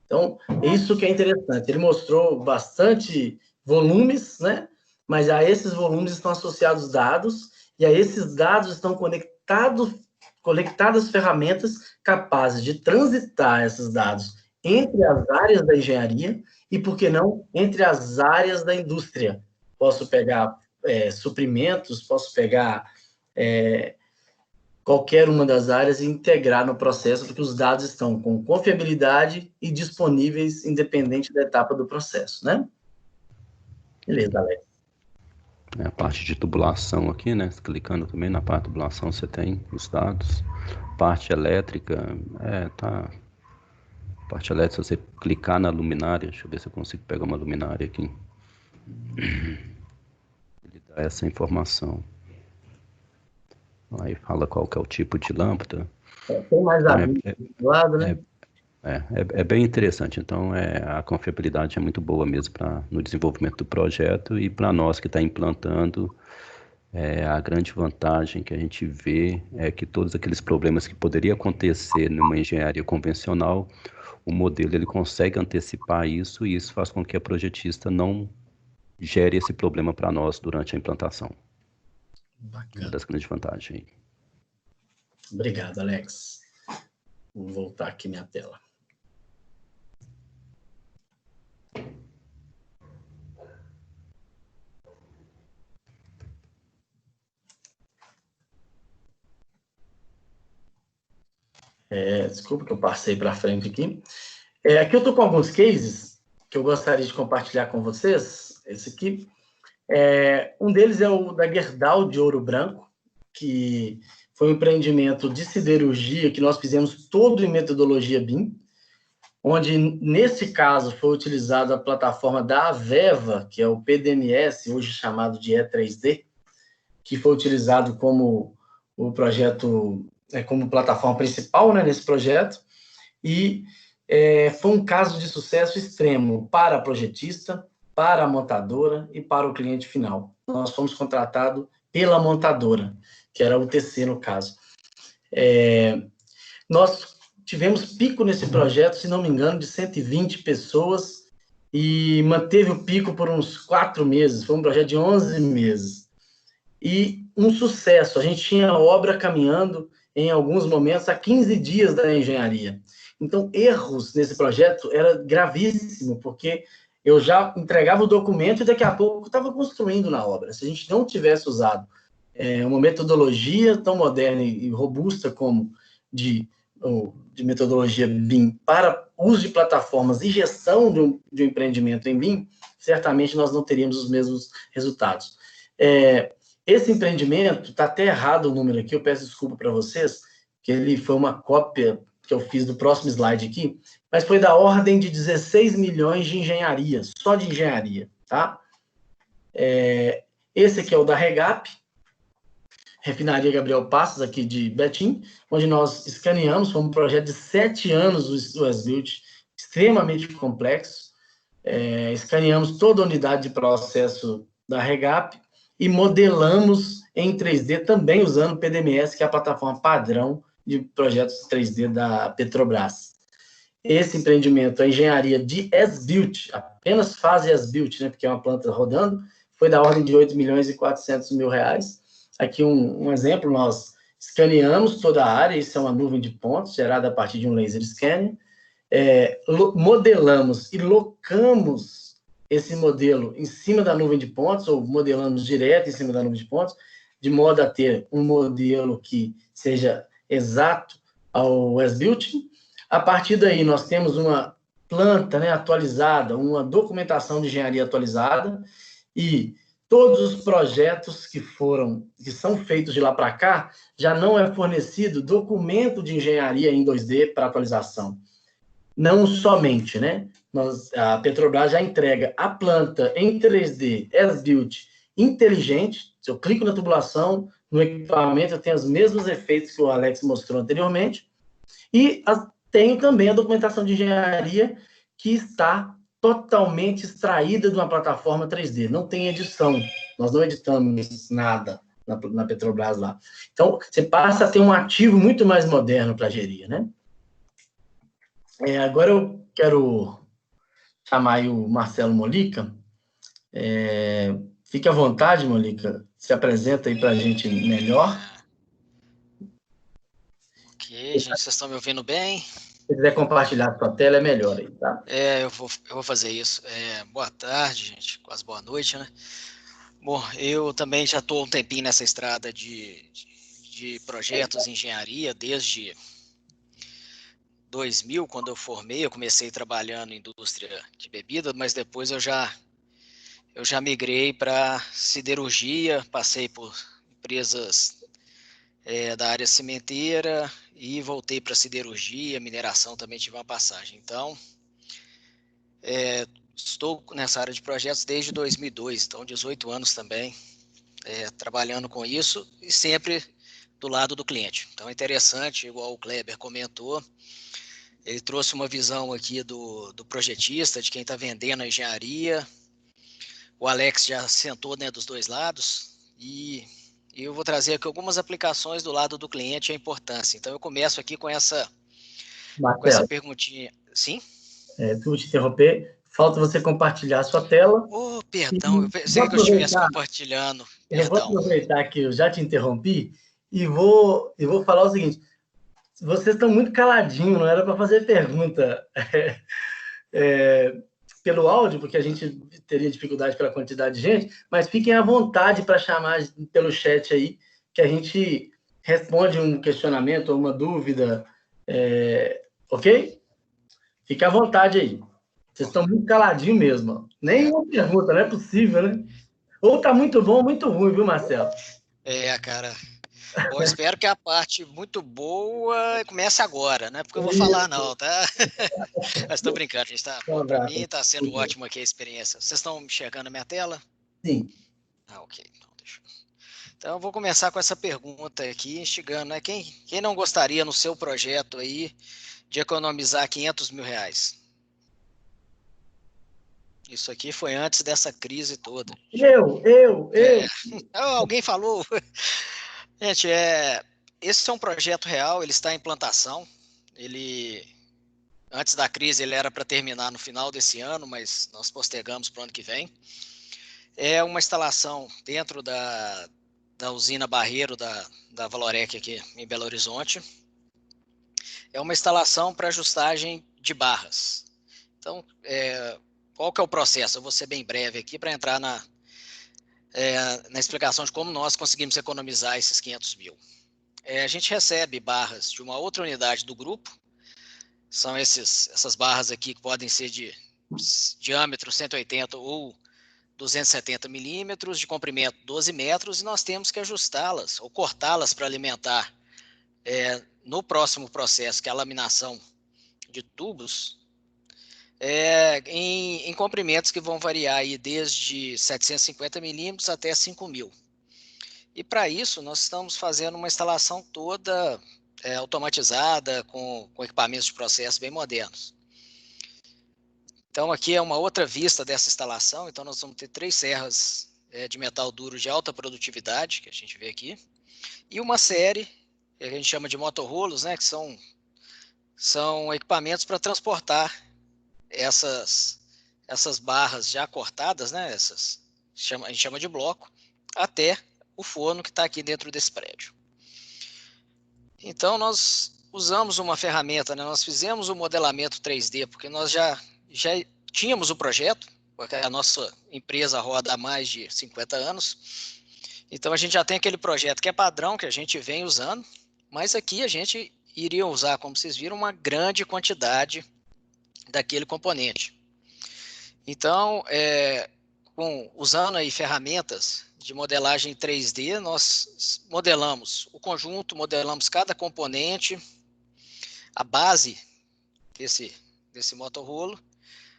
Então, isso que é interessante, ele mostrou bastante volumes, né? Mas a esses volumes estão associados dados, e a esses dados estão conectadas ferramentas capazes de transitar esses dados entre as áreas da engenharia e, por que não, entre as áreas da indústria. Posso pegar suprimentos, posso pegar qualquer uma das áreas e integrar no processo, porque os dados estão com confiabilidade e disponíveis independente da etapa do processo, né? Beleza, Alex. A parte de tubulação aqui, né? Clicando também na parte de tubulação, você tem os dados. Parte elétrica, Parte elétrica, se você clicar na luminária, deixa eu ver se eu consigo pegar uma luminária aqui. Ele dá essa informação. Aí fala qual que é o tipo de lâmpada. Tem mais do lado, né? É bem interessante. Então, a confiabilidade é muito boa mesmo no desenvolvimento do projeto, e para nós que está implantando, a grande vantagem que a gente vê é que todos aqueles problemas que poderiam acontecer numa engenharia convencional, o modelo ele consegue antecipar isso, e isso faz com que a projetista não gere esse problema para nós durante a implantação. Bacana. Uma das grandes vantagens. Obrigado, Alex. Vou voltar aqui minha tela. Desculpa que eu passei para frente aqui. Aqui eu estou com alguns cases que eu gostaria de compartilhar com vocês. Esse aqui. Um deles é o da Gerdau de Ouro Branco, que foi um empreendimento de siderurgia que nós fizemos todo em metodologia BIM, onde, nesse caso, foi utilizada a plataforma da Aveva, que é o PDMS, hoje chamado de E3D, que foi utilizado como o projeto, como plataforma principal, né, nesse projeto, e foi um caso de sucesso extremo para a projetista, para a montadora e para o cliente final. Nós fomos contratados pela montadora, que era a UTC no caso. Nós tivemos pico nesse projeto, se não me engano, de 120 pessoas, e manteve o pico por uns 4 meses, foi um projeto de 11 meses. E um sucesso, a gente tinha obra caminhando em alguns momentos a 15 dias da engenharia. Então, erros nesse projeto era gravíssimo, porque eu já entregava o documento e daqui a pouco estava construindo na obra. Se a gente não tivesse usado uma metodologia tão moderna e robusta como de metodologia BIM para uso de plataformas e gestão de um empreendimento em BIM, certamente nós não teríamos os mesmos resultados. Esse empreendimento, está até errado o número aqui, eu peço desculpa para vocês, que ele foi uma cópia que eu fiz do próximo slide aqui, mas foi da ordem de 16 milhões de engenharia, só de engenharia, tá? Esse aqui é o da Regap, Refinaria Gabriel Passos, aqui de Betim, onde nós escaneamos, foi um projeto de 7 anos do As-Built, extremamente complexo, escaneamos toda a unidade de processo da Regap e modelamos em 3D também usando o PDMS, que é a plataforma padrão de projetos 3D da Petrobras. Esse empreendimento, a engenharia de As-Built, apenas fase As-Built, né, porque é uma planta rodando, foi da ordem de 8 milhões e 400 mil reais. Aqui um exemplo, nós escaneamos toda a área, isso é uma nuvem de pontos gerada a partir de um laser scanner, modelamos e locamos esse modelo em cima da nuvem de pontos, ou modelamos direto em cima da nuvem de pontos, de modo a ter um modelo que seja exato ao As-Built. A partir daí, nós temos uma planta, né, atualizada, uma documentação de engenharia atualizada, e todos os projetos que são feitos de lá para cá, já não é fornecido documento de engenharia em 2D para atualização. Não somente, né? A Petrobras já entrega a planta em 3D, As-Built, inteligente. Se eu clico na tubulação, no equipamento, eu tenho os mesmos efeitos que o Alex mostrou anteriormente. E tenho também a documentação de engenharia que está totalmente extraída de uma plataforma 3D. Não tem edição. Nós não editamos nada na Petrobras lá. Então, você passa a ter um ativo muito mais moderno para gerir, né? Agora eu quero chamar aí o Marcelo Molica. Fique à vontade, Molica. Se apresenta aí para a gente melhor. Ok, gente, vocês estão me ouvindo bem? Se quiser compartilhar a sua tela, é melhor aí, tá? Eu vou fazer isso. Boa tarde, gente. Quase boa noite, né? Bom, eu também já estou um tempinho nessa estrada de projetos em engenharia, desde 2000, quando eu formei. Eu comecei trabalhando em indústria de bebida, mas depois eu já migrei para siderurgia, passei por empresas da área cimenteira e voltei para siderurgia, mineração também tive uma passagem. Então, estou nessa área de projetos desde 2002, então 18 anos também, trabalhando com isso e sempre do lado do cliente. Então é interessante, igual o Kleber comentou, ele trouxe uma visão aqui do projetista, de quem está vendendo a engenharia. O Alex já sentou, né, dos dois lados, e eu vou trazer aqui algumas aplicações do lado do cliente e a importância. Então, eu começo aqui com essa perguntinha. Sim? Vou te interromper. Falta você compartilhar a sua tela. Perdão, eu pensei que eu estivesse compartilhando. Eu vou aproveitar que eu já te interrompi e vou falar o seguinte. Vocês estão muito caladinhos, não era para fazer pergunta pelo áudio, porque a gente teria dificuldade pela quantidade de gente, mas fiquem à vontade para chamar pelo chat aí, que a gente responde um questionamento ou uma dúvida, ok? Fique à vontade aí. Vocês estão muito caladinhos mesmo. Nenhuma pergunta, não é possível, né? Ou tá muito bom ou muito ruim, viu, Marcelo? Cara. Bom, espero que a parte muito boa comece agora, né? Porque eu vou falar não, tá? Mas estou brincando, gente. Para mim está sendo ótimo aqui a experiência. Vocês estão enxergando a minha tela? Sim. Ok. Então, eu vou começar com essa pergunta aqui, instigando, né? Quem não gostaria no seu projeto aí de economizar R$500 mil? Isso aqui foi antes dessa crise toda. Alguém falou. Gente, esse é um projeto real, ele está em implantação. Antes da crise, ele era para terminar no final desse ano, mas nós postergamos para o ano que vem. É uma instalação dentro da usina Barreiro, da Valorec aqui em Belo Horizonte. É uma instalação para ajustagem de barras. Então, qual que é o processo? Eu vou ser bem breve aqui para entrar na explicação de como nós conseguimos economizar esses R$500 mil. A gente recebe barras de uma outra unidade do grupo, são essas barras aqui que podem ser de diâmetro 180 ou 270 milímetros, de comprimento 12 metros, e nós temos que ajustá-las ou cortá-las para alimentar no próximo processo, que é a laminação de tubos, em comprimentos que vão variar aí desde 750 milímetros até 5.000. E para isso nós estamos fazendo uma instalação toda automatizada, com equipamentos de processo bem modernos. Então aqui é uma outra vista dessa instalação. Então nós vamos ter 3 serras de metal duro de alta produtividade, que a gente vê aqui, e uma série que a gente chama de motorrolos, né, que são equipamentos para transportar essas barras já cortadas, né, a gente chama de bloco, até o forno que está aqui dentro desse prédio. Então nós usamos uma ferramenta, né, nós fizemos o modelamento 3D, porque nós já tínhamos o projeto, porque a nossa empresa roda há mais de 50 anos, então a gente já tem aquele projeto que é padrão, que a gente vem usando, mas aqui a gente iria usar, como vocês viram, uma grande quantidade daquele componente. Então, usando aí ferramentas de modelagem 3D, nós modelamos o conjunto, modelamos cada componente, a base desse motorrolo,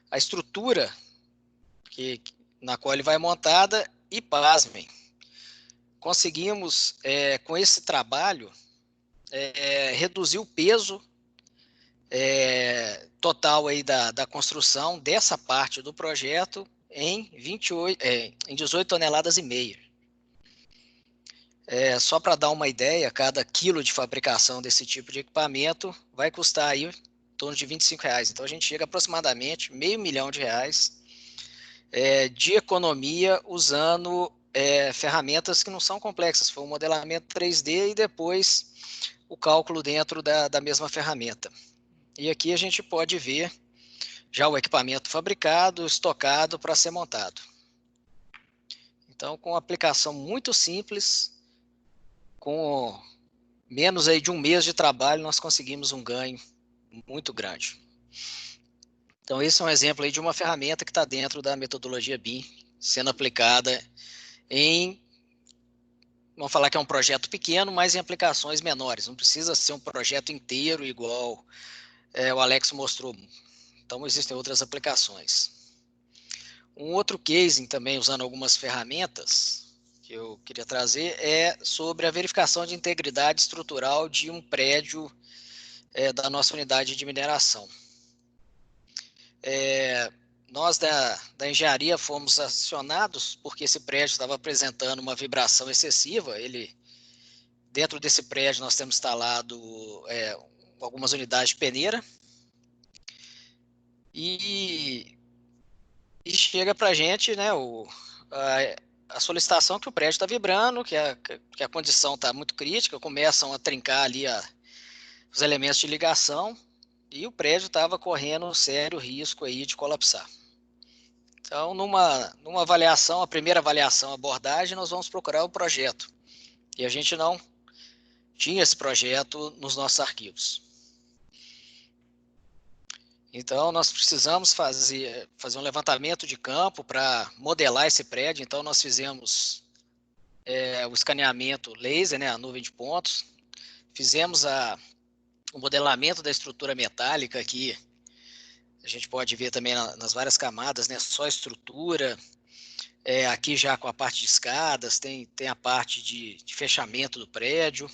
a estrutura na qual ele vai montada, e pasmem, conseguimos, com esse trabalho, reduzir o peso total aí da construção dessa parte do projeto em 18 toneladas e meia. Só para dar uma ideia, cada quilo de fabricação desse tipo de equipamento vai custar aí em torno de R$25. Então a gente chega aproximadamente R$500 mil de economia usando ferramentas que não são complexas. Foi um modelamento 3D e depois o cálculo dentro da mesma ferramenta. E aqui a gente pode ver já o equipamento fabricado, estocado para ser montado. Então, com uma aplicação muito simples, com menos aí de um mês de trabalho, nós conseguimos um ganho muito grande. Então, esse é um exemplo aí de uma ferramenta que está dentro da metodologia BIM, sendo aplicada vamos falar que é um projeto pequeno, mas em aplicações menores. Não precisa ser um projeto inteiro igual o Alex mostrou. Então, existem outras aplicações. Um outro case também, usando algumas ferramentas, que eu queria trazer, é sobre a verificação de integridade estrutural de um prédio da nossa unidade de mineração. Nós da engenharia fomos acionados porque esse prédio estava apresentando uma vibração excessiva. Dentro desse prédio nós temos instalado algumas unidades de peneira, e chega para a gente, né, a solicitação que o prédio está vibrando, que a condição está muito crítica, começam a trincar ali os elementos de ligação, e o prédio estava correndo sério risco aí de colapsar. Então, numa avaliação, a primeira avaliação, abordagem, nós vamos procurar o projeto. E a gente não tinha esse projeto nos nossos arquivos. Então, nós precisamos fazer um levantamento de campo para modelar esse prédio. Então, nós fizemos o escaneamento laser, né, a nuvem de pontos. Fizemos o modelamento da estrutura metálica aqui. A gente pode ver também nas várias camadas, né, só a estrutura. Aqui já com a parte de escadas, tem a parte de fechamento do prédio.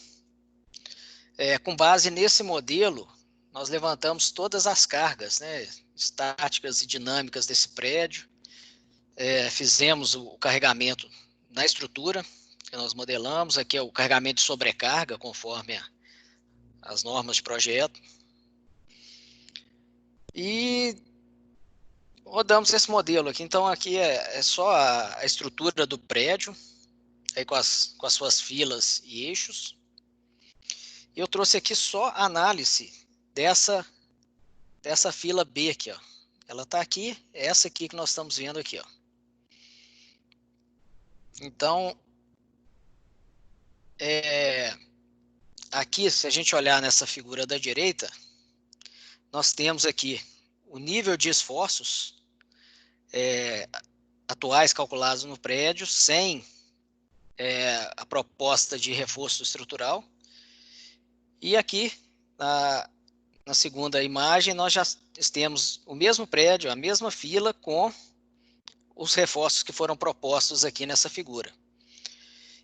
Com base nesse modelo, nós levantamos todas as cargas, né, estáticas e dinâmicas desse prédio. Fizemos o carregamento na estrutura, que nós modelamos. Aqui é o carregamento de sobrecarga, conforme as normas de projeto. E rodamos esse modelo aqui. Então, aqui é só a estrutura do prédio, aí com as suas filas e eixos. Eu trouxe aqui só a análise dessa fila B aqui, ó. Ela está aqui, é essa aqui que nós estamos vendo aqui, ó. Então, aqui, se a gente olhar nessa figura da direita, nós temos aqui o nível de esforços atuais calculados no prédio, sem a proposta de reforço estrutural. E aqui, na segunda imagem, nós já temos o mesmo prédio, a mesma fila, com os reforços que foram propostos aqui nessa figura.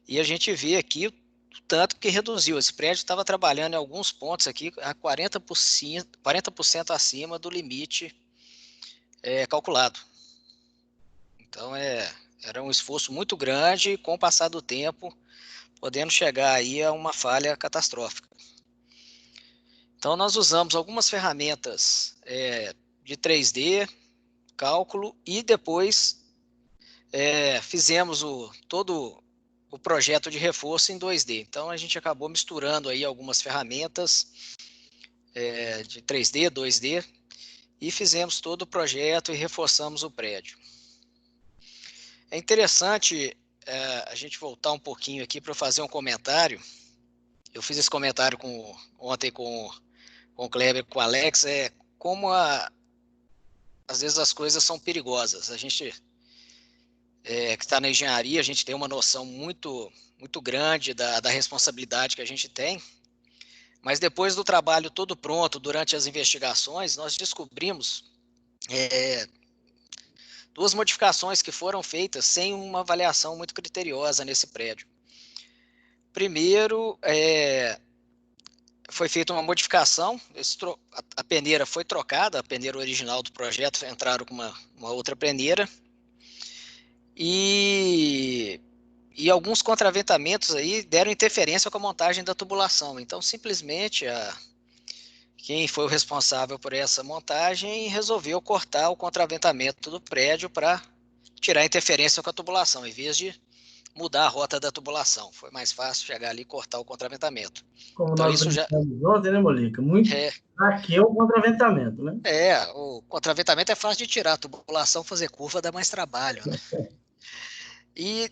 E a gente vê aqui o tanto que reduziu. Esse prédio estava trabalhando em alguns pontos aqui a 40% acima do limite calculado. Então, era um esforço muito grande, com o passar do tempo, podendo chegar aí a uma falha catastrófica. Então, nós usamos algumas ferramentas de 3D, cálculo, e depois fizemos todo o projeto de reforço em 2D. Então, a gente acabou misturando aí algumas ferramentas de 3D, 2D, e fizemos todo o projeto e reforçamos o prédio. É interessante a gente voltar um pouquinho aqui para fazer um comentário. Eu fiz esse comentário ontem com o Kleber e com o Alex, como às vezes as coisas são perigosas. A gente que está na engenharia, a gente tem uma noção muito, muito grande da responsabilidade que a gente tem, mas depois do trabalho todo pronto, durante as investigações, nós descobrimos duas modificações que foram feitas sem uma avaliação muito criteriosa nesse prédio. Primeiro, foi feita uma modificação, a peneira foi trocada, a peneira original do projeto, entraram com uma outra peneira, e alguns contraventamentos aí deram interferência com a montagem da tubulação. Então, simplesmente, quem foi o responsável por essa montagem resolveu cortar o contraventamento do prédio para tirar a interferência com a tubulação, em vez de mudar a rota da tubulação. Foi mais fácil chegar ali e cortar o contraventamento. Como então, nós isso já ontem, né, Molica? Aqui é o contraventamento, né? O contraventamento é fácil de tirar, a tubulação, fazer curva dá mais trabalho, né? E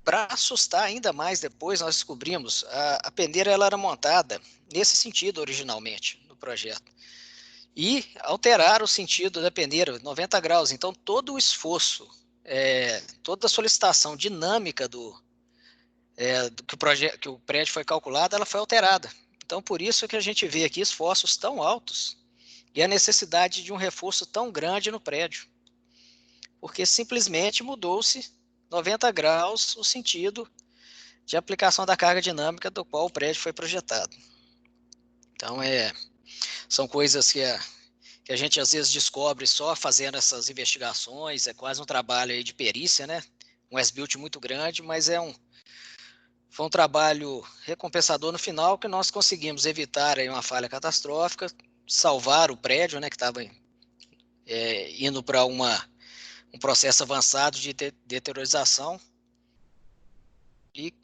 para assustar ainda mais depois, nós descobrimos a peneira ela era montada nesse sentido originalmente no projeto. E alteraram o sentido da peneira, 90 graus. Então, todo o esforço, toda a solicitação dinâmica que o prédio foi calculado, ela foi alterada. Então, por isso que a gente vê aqui esforços tão altos e a necessidade de um reforço tão grande no prédio. Porque simplesmente mudou-se 90 graus o sentido de aplicação da carga dinâmica do qual o prédio foi projetado. Então, são coisas que a gente às vezes descobre só fazendo essas investigações, é quase um trabalho aí de perícia, né? Um as-built muito grande, mas foi um trabalho recompensador no final, que nós conseguimos evitar aí uma falha catastrófica, salvar o prédio, né, que estava indo para um processo avançado de deteriorização, e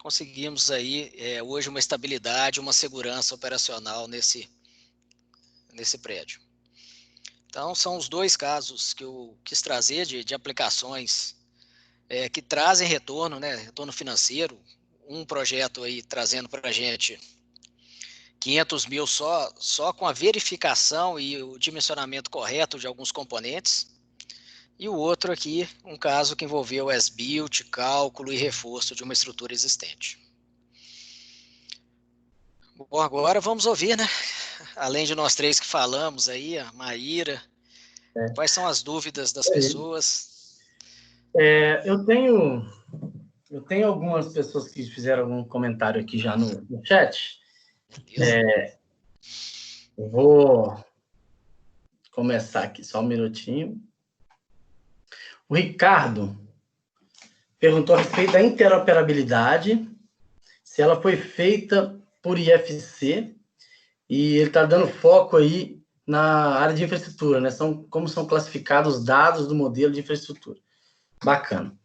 conseguimos aí hoje uma estabilidade, uma segurança operacional nesse prédio. Então, são os dois casos que eu quis trazer de aplicações que trazem retorno, né, retorno financeiro. Um projeto aí trazendo para a gente 500 mil só com a verificação e o dimensionamento correto de alguns componentes. E o outro aqui, um caso que envolveu as-built, cálculo e reforço de uma estrutura existente. Bom, agora vamos ouvir, né? Além de nós três que falamos aí, a Maíra, quais são as dúvidas das pessoas? Eu tenho algumas pessoas que fizeram algum comentário aqui já no chat. Eu vou começar aqui, só um minutinho. O Ricardo perguntou a respeito da interoperabilidade, se ela foi feita por IFC, e ele está dando foco aí na área de infraestrutura, né? Como são classificados os dados do modelo de infraestrutura. Bacana.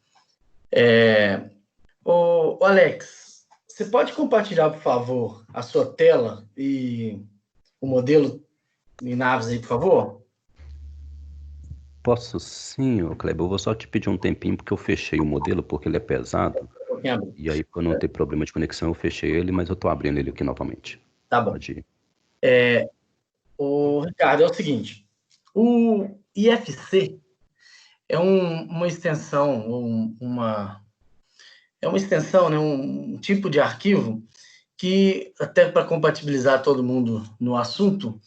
O Alex, você pode compartilhar, por favor, a sua tela e o modelo em naves aí, por favor? Posso sim, Kleber. Eu vou só te pedir um tempinho, porque eu fechei o modelo, porque ele é pesado. E aí, para não ter problema de conexão, eu fechei ele, mas eu estou abrindo ele aqui novamente. Tá bom. Pode ir. O Ricardo, é o seguinte. O IFC, é uma extensão, é uma extensão, né, um tipo de arquivo que, até para compatibilizar todo mundo no assunto,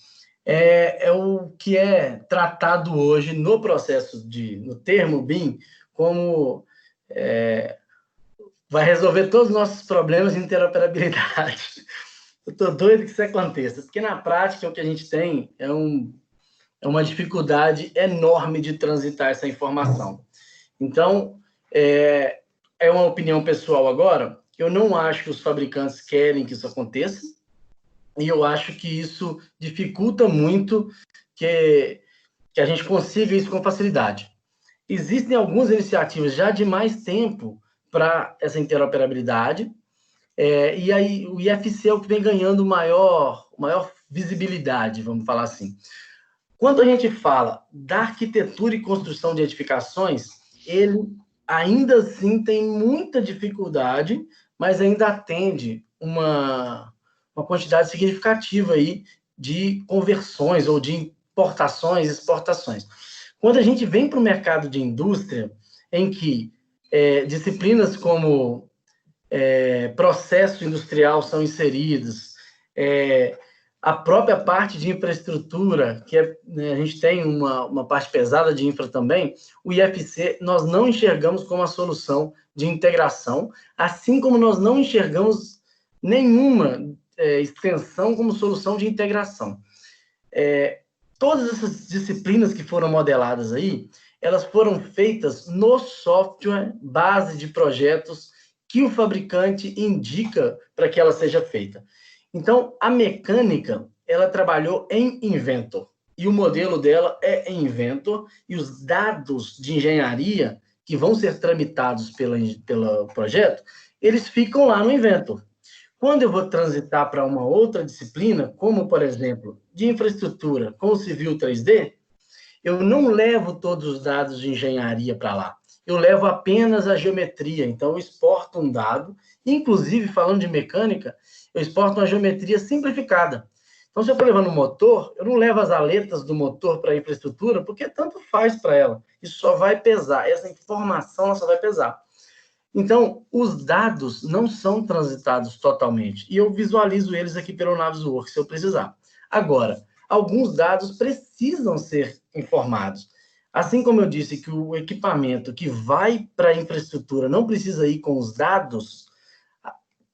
é o que é tratado hoje no processo no termo BIM, como vai resolver todos os nossos problemas de interoperabilidade. Eu estou doido que isso aconteça, porque na prática o que a gente tem é uma dificuldade enorme de transitar essa informação. Então, é uma opinião pessoal agora, eu não acho que os fabricantes querem que isso aconteça, e eu acho que isso dificulta muito que a gente consiga isso com facilidade. Existem algumas iniciativas já de mais tempo para essa interoperabilidade, e aí o IFC é o que vem ganhando maior visibilidade, vamos falar assim. Quando a gente fala da arquitetura e construção de edificações, ele ainda assim tem muita dificuldade, mas ainda atende uma quantidade significativa aí de conversões ou de importações, exportações. Quando a gente vem para o mercado de indústria, em que disciplinas como processo industrial são inseridas, a própria parte de infraestrutura, que né, a gente tem uma parte pesada de infra também, o IFC nós não enxergamos como a solução de integração, assim como nós não enxergamos nenhuma extensão como solução de integração. Todas essas disciplinas que foram modeladas aí, elas foram feitas no software base de projetos que o fabricante indica para que ela seja feita. Então, a mecânica, ela trabalhou em Inventor, e o modelo dela é em Inventor, e os dados de engenharia que vão ser tramitados pelo projeto, eles ficam lá no Inventor. Quando eu vou transitar para uma outra disciplina, como, por exemplo, de infraestrutura com o Civil 3D, eu não levo todos os dados de engenharia para lá. Eu levo apenas a geometria. Então, eu exporto um dado, inclusive, falando de mecânica, eu exporto uma geometria simplificada. Então, se eu estou levando um motor, eu não levo as aletas do motor para a infraestrutura, porque tanto faz para ela. Isso só vai pesar. Essa informação ela só vai pesar. Então, os dados não são transitados totalmente. E eu visualizo eles aqui pelo Navisworks, se eu precisar. Agora, alguns dados precisam ser informados. Assim como eu disse que o equipamento que vai para a infraestrutura não precisa ir com os dados,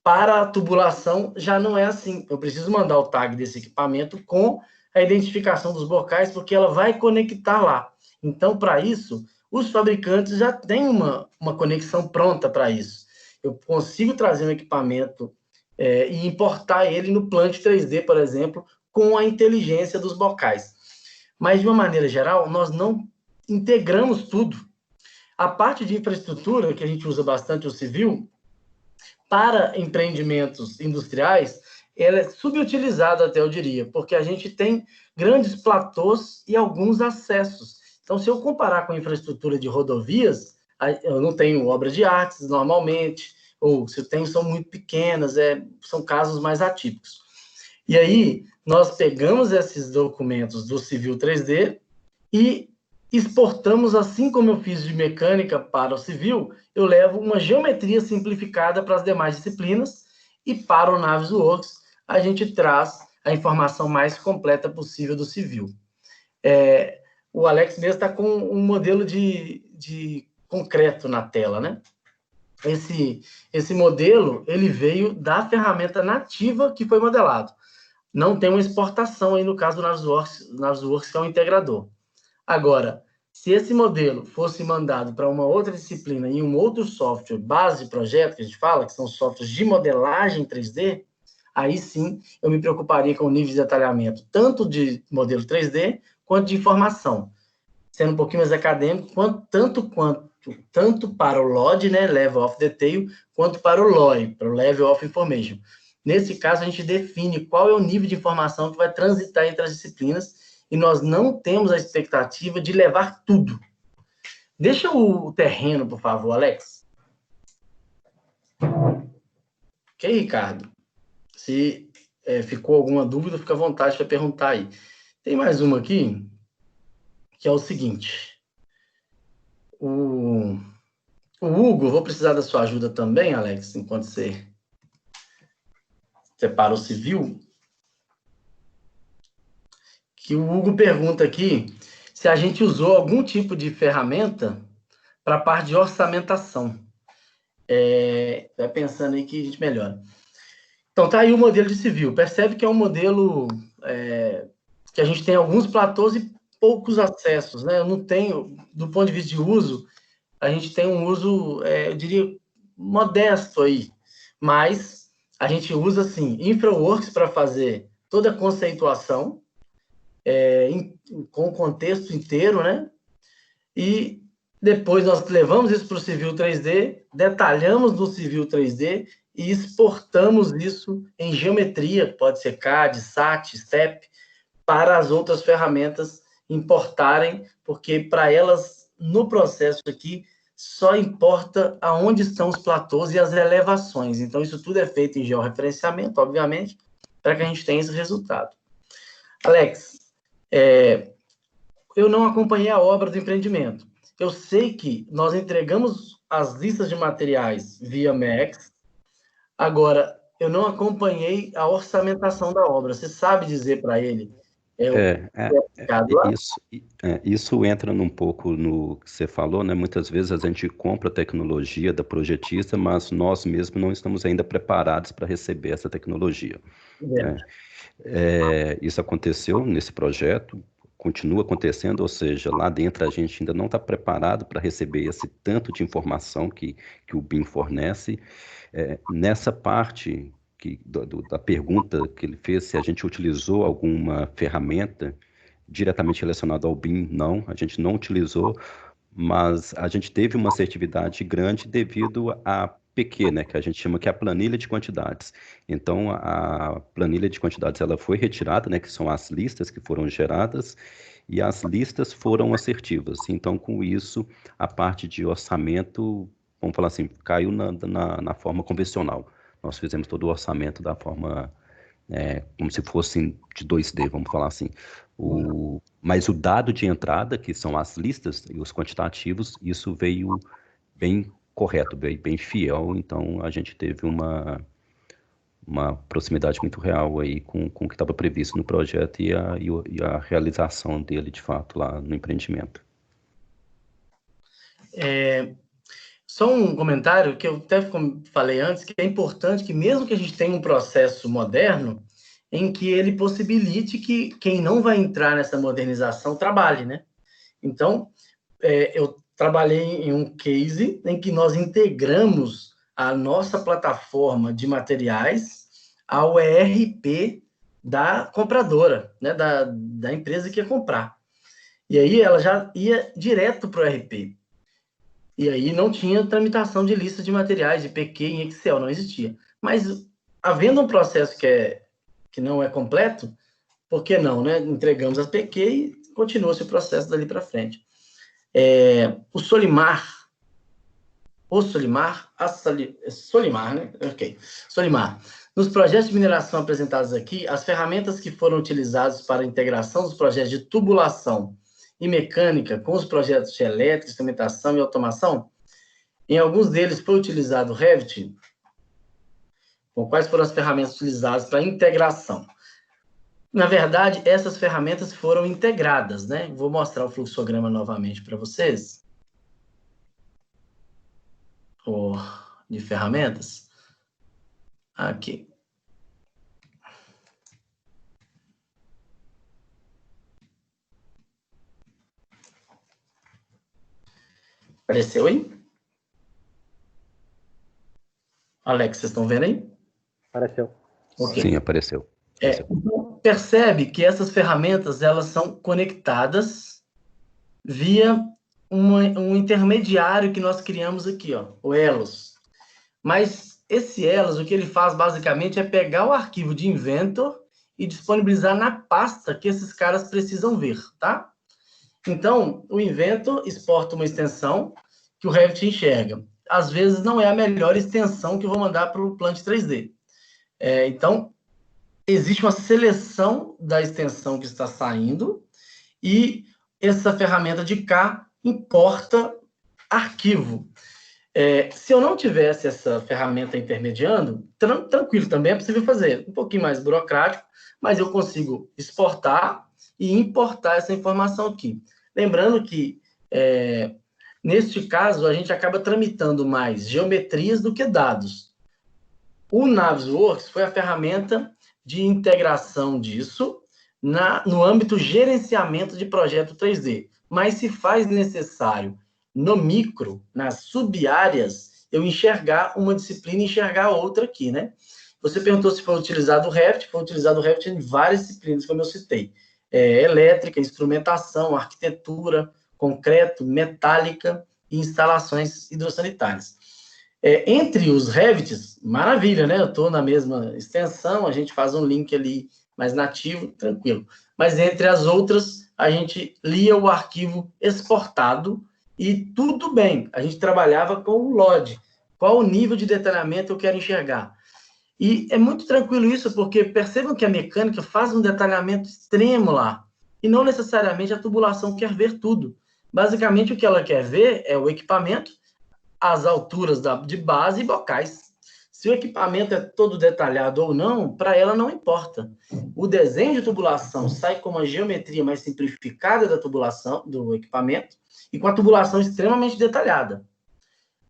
para a tubulação já não é assim. Eu preciso mandar o tag desse equipamento com a identificação dos bocais, porque ela vai conectar lá. Então, para isso, os fabricantes já têm uma conexão pronta para isso. Eu consigo trazer um equipamento e importar ele no Plant 3D, por exemplo, com a inteligência dos bocais. Mas, de uma maneira geral, nós não integramos tudo. A parte de infraestrutura, que a gente usa bastante o civil, para empreendimentos industriais, ela é subutilizada, até eu diria, porque a gente tem grandes platôs e alguns acessos. Então, se eu comparar com a infraestrutura de rodovias, eu não tenho obras de artes normalmente, ou se eu tenho, são muito pequenas, são casos mais atípicos. E aí, nós pegamos esses documentos do Civil 3D e exportamos, assim como eu fiz de mecânica para o civil, eu levo uma geometria simplificada para as demais disciplinas, e para o Navisworks a gente traz a informação mais completa possível do civil. O Alex mesmo está com um modelo de concreto na tela, né? Esse modelo, ele veio da ferramenta nativa que foi modelado. Não tem uma exportação aí no caso do Navisworks, que é um integrador. Agora, se esse modelo fosse mandado para uma outra disciplina em um outro software, base de projeto, que a gente fala, que são softwares de modelagem 3D, aí sim eu me preocuparia com o nível de detalhamento, tanto de modelo 3D, quanto de informação. Sendo um pouquinho mais acadêmico, tanto para o LOD, né, Level of Detail, quanto para o LOI, para o Level of Information. Nesse caso, a gente define qual é o nível de informação que vai transitar entre as disciplinas, e nós não temos a expectativa de levar tudo. Deixa o terreno, por favor, Alex. Ok, Ricardo? Se ficou alguma dúvida, fica à vontade para perguntar aí. Tem mais uma aqui, que é o seguinte. O Hugo, vou precisar da sua ajuda também, Alex, enquanto você separa o civil. Que o Hugo pergunta aqui se a gente usou algum tipo de ferramenta para a parte de orçamentação. Vai pensando aí que a gente melhora. Então, tá aí o modelo de civil. Percebe que é um modelo que a gente tem alguns platôs e poucos acessos, né? Eu não tenho, do ponto de vista de uso, a gente tem um uso, eu diria, modesto aí. Mas a gente usa, assim, InfraWorks para fazer toda a conceituação, com o contexto inteiro, né? E depois nós levamos isso para o Civil 3D, detalhamos no Civil 3D e exportamos isso em geometria, pode ser CAD, SAT, STEP, para as outras ferramentas importarem, porque para elas, no processo aqui, só importa aonde estão os platôs e as elevações. Então, isso tudo é feito em georreferenciamento, obviamente, para que a gente tenha esse resultado. Alex, eu não acompanhei a obra do empreendimento. Eu sei que nós entregamos as listas de materiais via MEX. Agora, eu não acompanhei a orçamentação da obra. Você sabe dizer para ele? Isso entra um pouco no que você falou, né? Muitas vezes a gente compra a tecnologia da projetista, mas nós mesmos não estamos ainda preparados para receber essa tecnologia. Né? Isso aconteceu nesse projeto, continua acontecendo, ou seja, lá dentro a gente ainda não está preparado para receber esse tanto de informação que o BIM fornece. Nessa parte da pergunta que ele fez, se a gente utilizou alguma ferramenta diretamente relacionada ao BIM, não, a gente não utilizou, mas a gente teve uma assertividade grande devido a PQ, né, que a gente chama que é a planilha de quantidades. Então, a planilha de quantidades ela foi retirada, né, que são as listas que foram geradas, e as listas foram assertivas. Então, com isso, a parte de orçamento, vamos falar assim, caiu na forma convencional. Nós fizemos todo o orçamento da forma, como se fosse de 2D, vamos falar assim. Mas o dado de entrada, que são as listas e os quantitativos, isso veio bem correto, bem fiel, então a gente teve uma proximidade muito real aí com o que estava previsto no projeto e a realização dele, de fato, lá no empreendimento. Só um comentário que eu até falei antes, que é importante que mesmo que a gente tenha um processo moderno, em que ele possibilite que quem não vai entrar nessa modernização trabalhe, né? Então, eu trabalhei em um case em que nós integramos a nossa plataforma de materiais ao ERP da compradora, né, da empresa que ia comprar. E aí ela já ia direto para o ERP. E aí não tinha tramitação de lista de materiais, de PQ em Excel, não existia. Mas, havendo um processo que não é completo, por que não, né? Entregamos as PQ e continua-se o processo dali para frente. Solimar, né? Ok. Solimar. Nos projetos de mineração apresentados aqui, as ferramentas que foram utilizadas para a integração dos projetos de tubulação e mecânica com os projetos de elétrica, instrumentação e automação, em alguns deles foi utilizado o Revit. Bom, quais foram as ferramentas utilizadas para integração? Na verdade, essas ferramentas foram integradas, né? Vou mostrar o fluxograma novamente para vocês. De ferramentas. Aqui. Apareceu aí? Alex, vocês estão vendo aí? Apareceu. Okay. Sim, apareceu. Então, percebe que essas ferramentas elas são conectadas via um intermediário que nós criamos aqui, ó, o Elos. Mas esse Elos, o que ele faz basicamente é pegar o arquivo de Inventor e disponibilizar na pasta que esses caras precisam ver, tá? Então, o Inventor exporta uma extensão que o Revit enxerga. Às vezes não é a melhor extensão que eu vou mandar para o Plant 3D. Então, existe uma seleção da extensão que está saindo e essa ferramenta de cá importa arquivo. Se eu não tivesse essa ferramenta intermediando, tranquilo, também é possível fazer. Um pouquinho mais burocrático, mas eu consigo exportar e importar essa informação aqui. Lembrando que, neste caso, a gente acaba tramitando mais geometrias do que dados. O Navisworks foi a ferramenta de integração disso no âmbito gerenciamento de projeto 3D. Mas se faz necessário, no micro, nas sub-áreas, eu enxergar uma disciplina e enxergar outra aqui, né? Você perguntou se foi utilizado o Revit. Foi utilizado o Revit em várias disciplinas, como eu citei. Elétrica, instrumentação, arquitetura, concreto, metálica e instalações hidrossanitárias. Entre os Revits, maravilha, né? Eu estou na mesma extensão, a gente faz um link ali mais nativo, tranquilo. Mas entre as outras, a gente lia o arquivo exportado e tudo bem. A gente trabalhava com o LOD. Qual o nível de detalhamento eu quero enxergar? E é muito tranquilo isso, porque percebam que a mecânica faz um detalhamento extremo lá. E não necessariamente a tubulação quer ver tudo. Basicamente, o que ela quer ver é o equipamento, as alturas de base e bocais. Se o equipamento é todo detalhado ou não, para ela não importa. O desenho de tubulação sai com uma geometria mais simplificada da tubulação, do equipamento, e com a tubulação extremamente detalhada.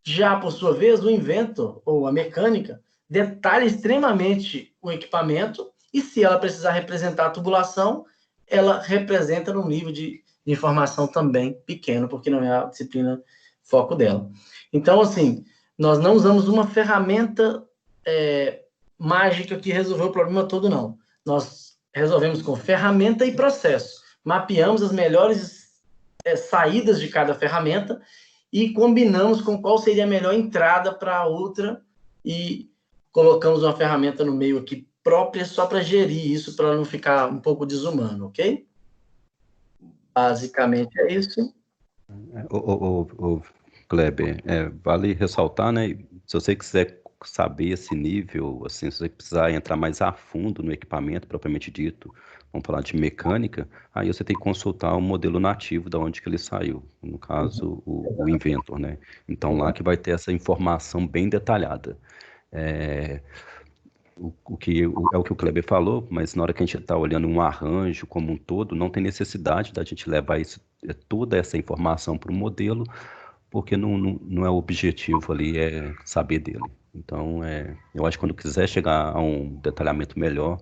Já, por sua vez, o inventor, ou a mecânica, detalha extremamente o equipamento, e se ela precisar representar a tubulação, ela representa num nível de informação também pequeno, porque não é a disciplina foco dela. Então, assim, nós não usamos uma ferramenta mágica que resolveu o problema todo, não. Nós resolvemos com ferramenta e processo. Mapeamos as melhores saídas de cada ferramenta e combinamos com qual seria a melhor entrada para a outra e colocamos uma ferramenta no meio aqui própria só para gerir isso, para não ficar um pouco desumano, ok? Basicamente é isso. Kleber, vale ressaltar, né? Se você quiser saber esse nível, assim, se você precisar entrar mais a fundo no equipamento propriamente dito, vamos falar de mecânica, aí você tem que consultar o modelo nativo da onde que ele saiu, no caso, o inventor, né? Então, lá que vai ter essa informação bem detalhada. O que o Kleber falou, mas na hora que a gente está olhando um arranjo como um todo, não tem necessidade da gente levar toda essa informação para o modelo, porque não é o objetivo ali, é saber dele. Então, eu acho que quando quiser chegar a um detalhamento melhor,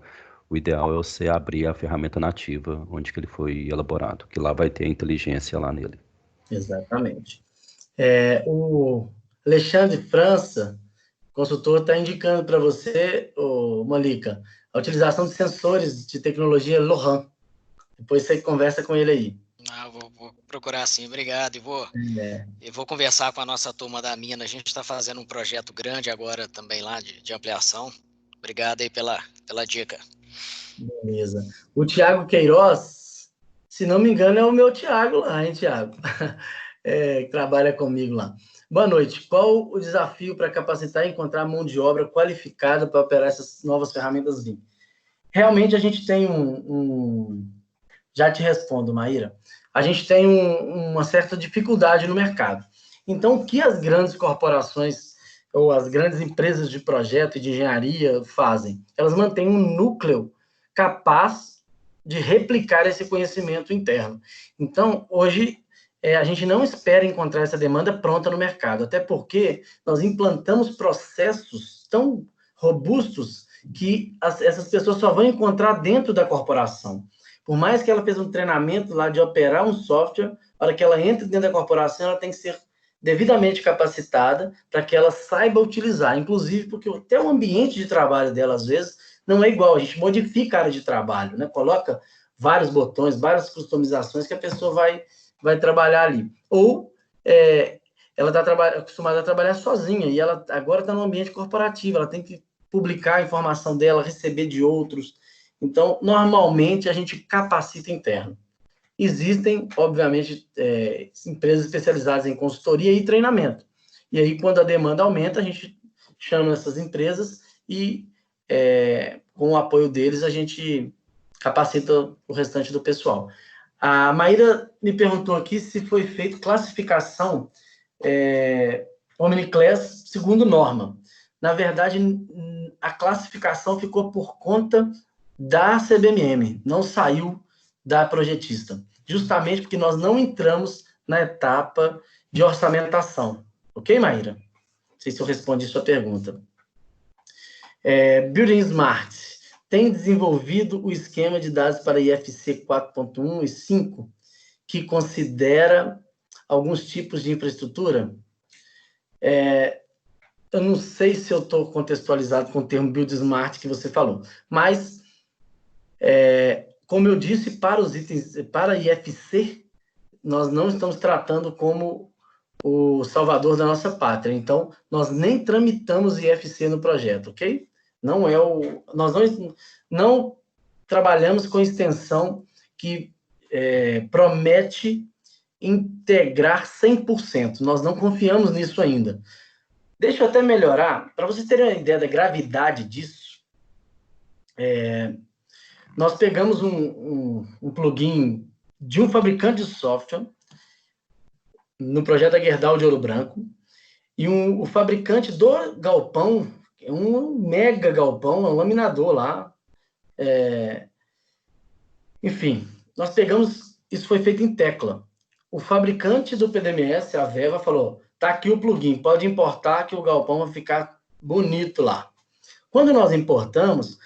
o ideal é você abrir a ferramenta nativa, onde que ele foi elaborado, que lá vai ter a inteligência lá nele. Exatamente. O Alexandre França, consultor, está indicando para você, Malika, a utilização de sensores de tecnologia Lohan. Depois você conversa com ele aí. Vou procurar sim, obrigado. E vou conversar com a nossa turma da Mina. A gente está fazendo um projeto grande agora também lá de ampliação. Obrigado aí pela dica. Beleza. O Tiago Queiroz, se não me engano, é o meu Tiago lá, hein, Tiago? Que trabalha comigo lá. Boa noite. Qual o desafio para capacitar e encontrar mão de obra qualificada para operar essas novas ferramentas BIM? Realmente, a gente tem Já te respondo, Maíra. A gente tem uma certa dificuldade no mercado. Então, o que as grandes corporações ou as grandes empresas de projeto e de engenharia fazem? Elas mantêm um núcleo capaz de replicar esse conhecimento interno. Então, hoje, a gente não espera encontrar essa demanda pronta no mercado, até porque nós implantamos processos tão robustos que essas pessoas só vão encontrar dentro da corporação. Por mais que ela fez um treinamento lá de operar um software, para hora que ela entre dentro da corporação, ela tem que ser devidamente capacitada para que ela saiba utilizar, inclusive porque até o ambiente de trabalho dela, às vezes, não é igual. A gente modifica a área de trabalho, né? Coloca vários botões, várias customizações que a pessoa vai trabalhar ali. Ou ela está acostumada a trabalhar sozinha e ela agora está no ambiente corporativo, ela tem que publicar a informação dela, receber de outros. Então, normalmente, a gente capacita interno. Existem, obviamente, empresas especializadas em consultoria e treinamento. E aí, quando a demanda aumenta, a gente chama essas empresas e, com o apoio deles, a gente capacita o restante do pessoal. A Maíra me perguntou aqui se foi feita classificação Omniclass segundo norma. Na verdade, a classificação ficou por conta da CBMM, não saiu da projetista, justamente porque nós não entramos na etapa de orçamentação. Ok, Maíra? Não sei se eu respondi sua pergunta. Building Smart tem desenvolvido o esquema de dados para IFC 4.1 e 5, que considera alguns tipos de infraestrutura. Eu não sei se eu estou contextualizado com o termo Build Smart que você falou, mas, como eu disse, para os itens, para IFC, nós não estamos tratando como o salvador da nossa pátria. Então, nós nem tramitamos IFC no projeto, ok? Nós não trabalhamos com extensão que promete integrar 100%. Nós não confiamos nisso ainda. Deixa eu até melhorar, para vocês terem uma ideia da gravidade disso. Nós pegamos um plugin de um fabricante de software no projeto da Gerdau de Ouro Branco, e o fabricante do galpão, um mega galpão, um laminador lá. Enfim, nós pegamos, isso foi feito em tecla. O fabricante do PDMS, a Veva, falou, tá aqui o plugin, pode importar que o galpão vai ficar bonito lá. Quando nós importamos,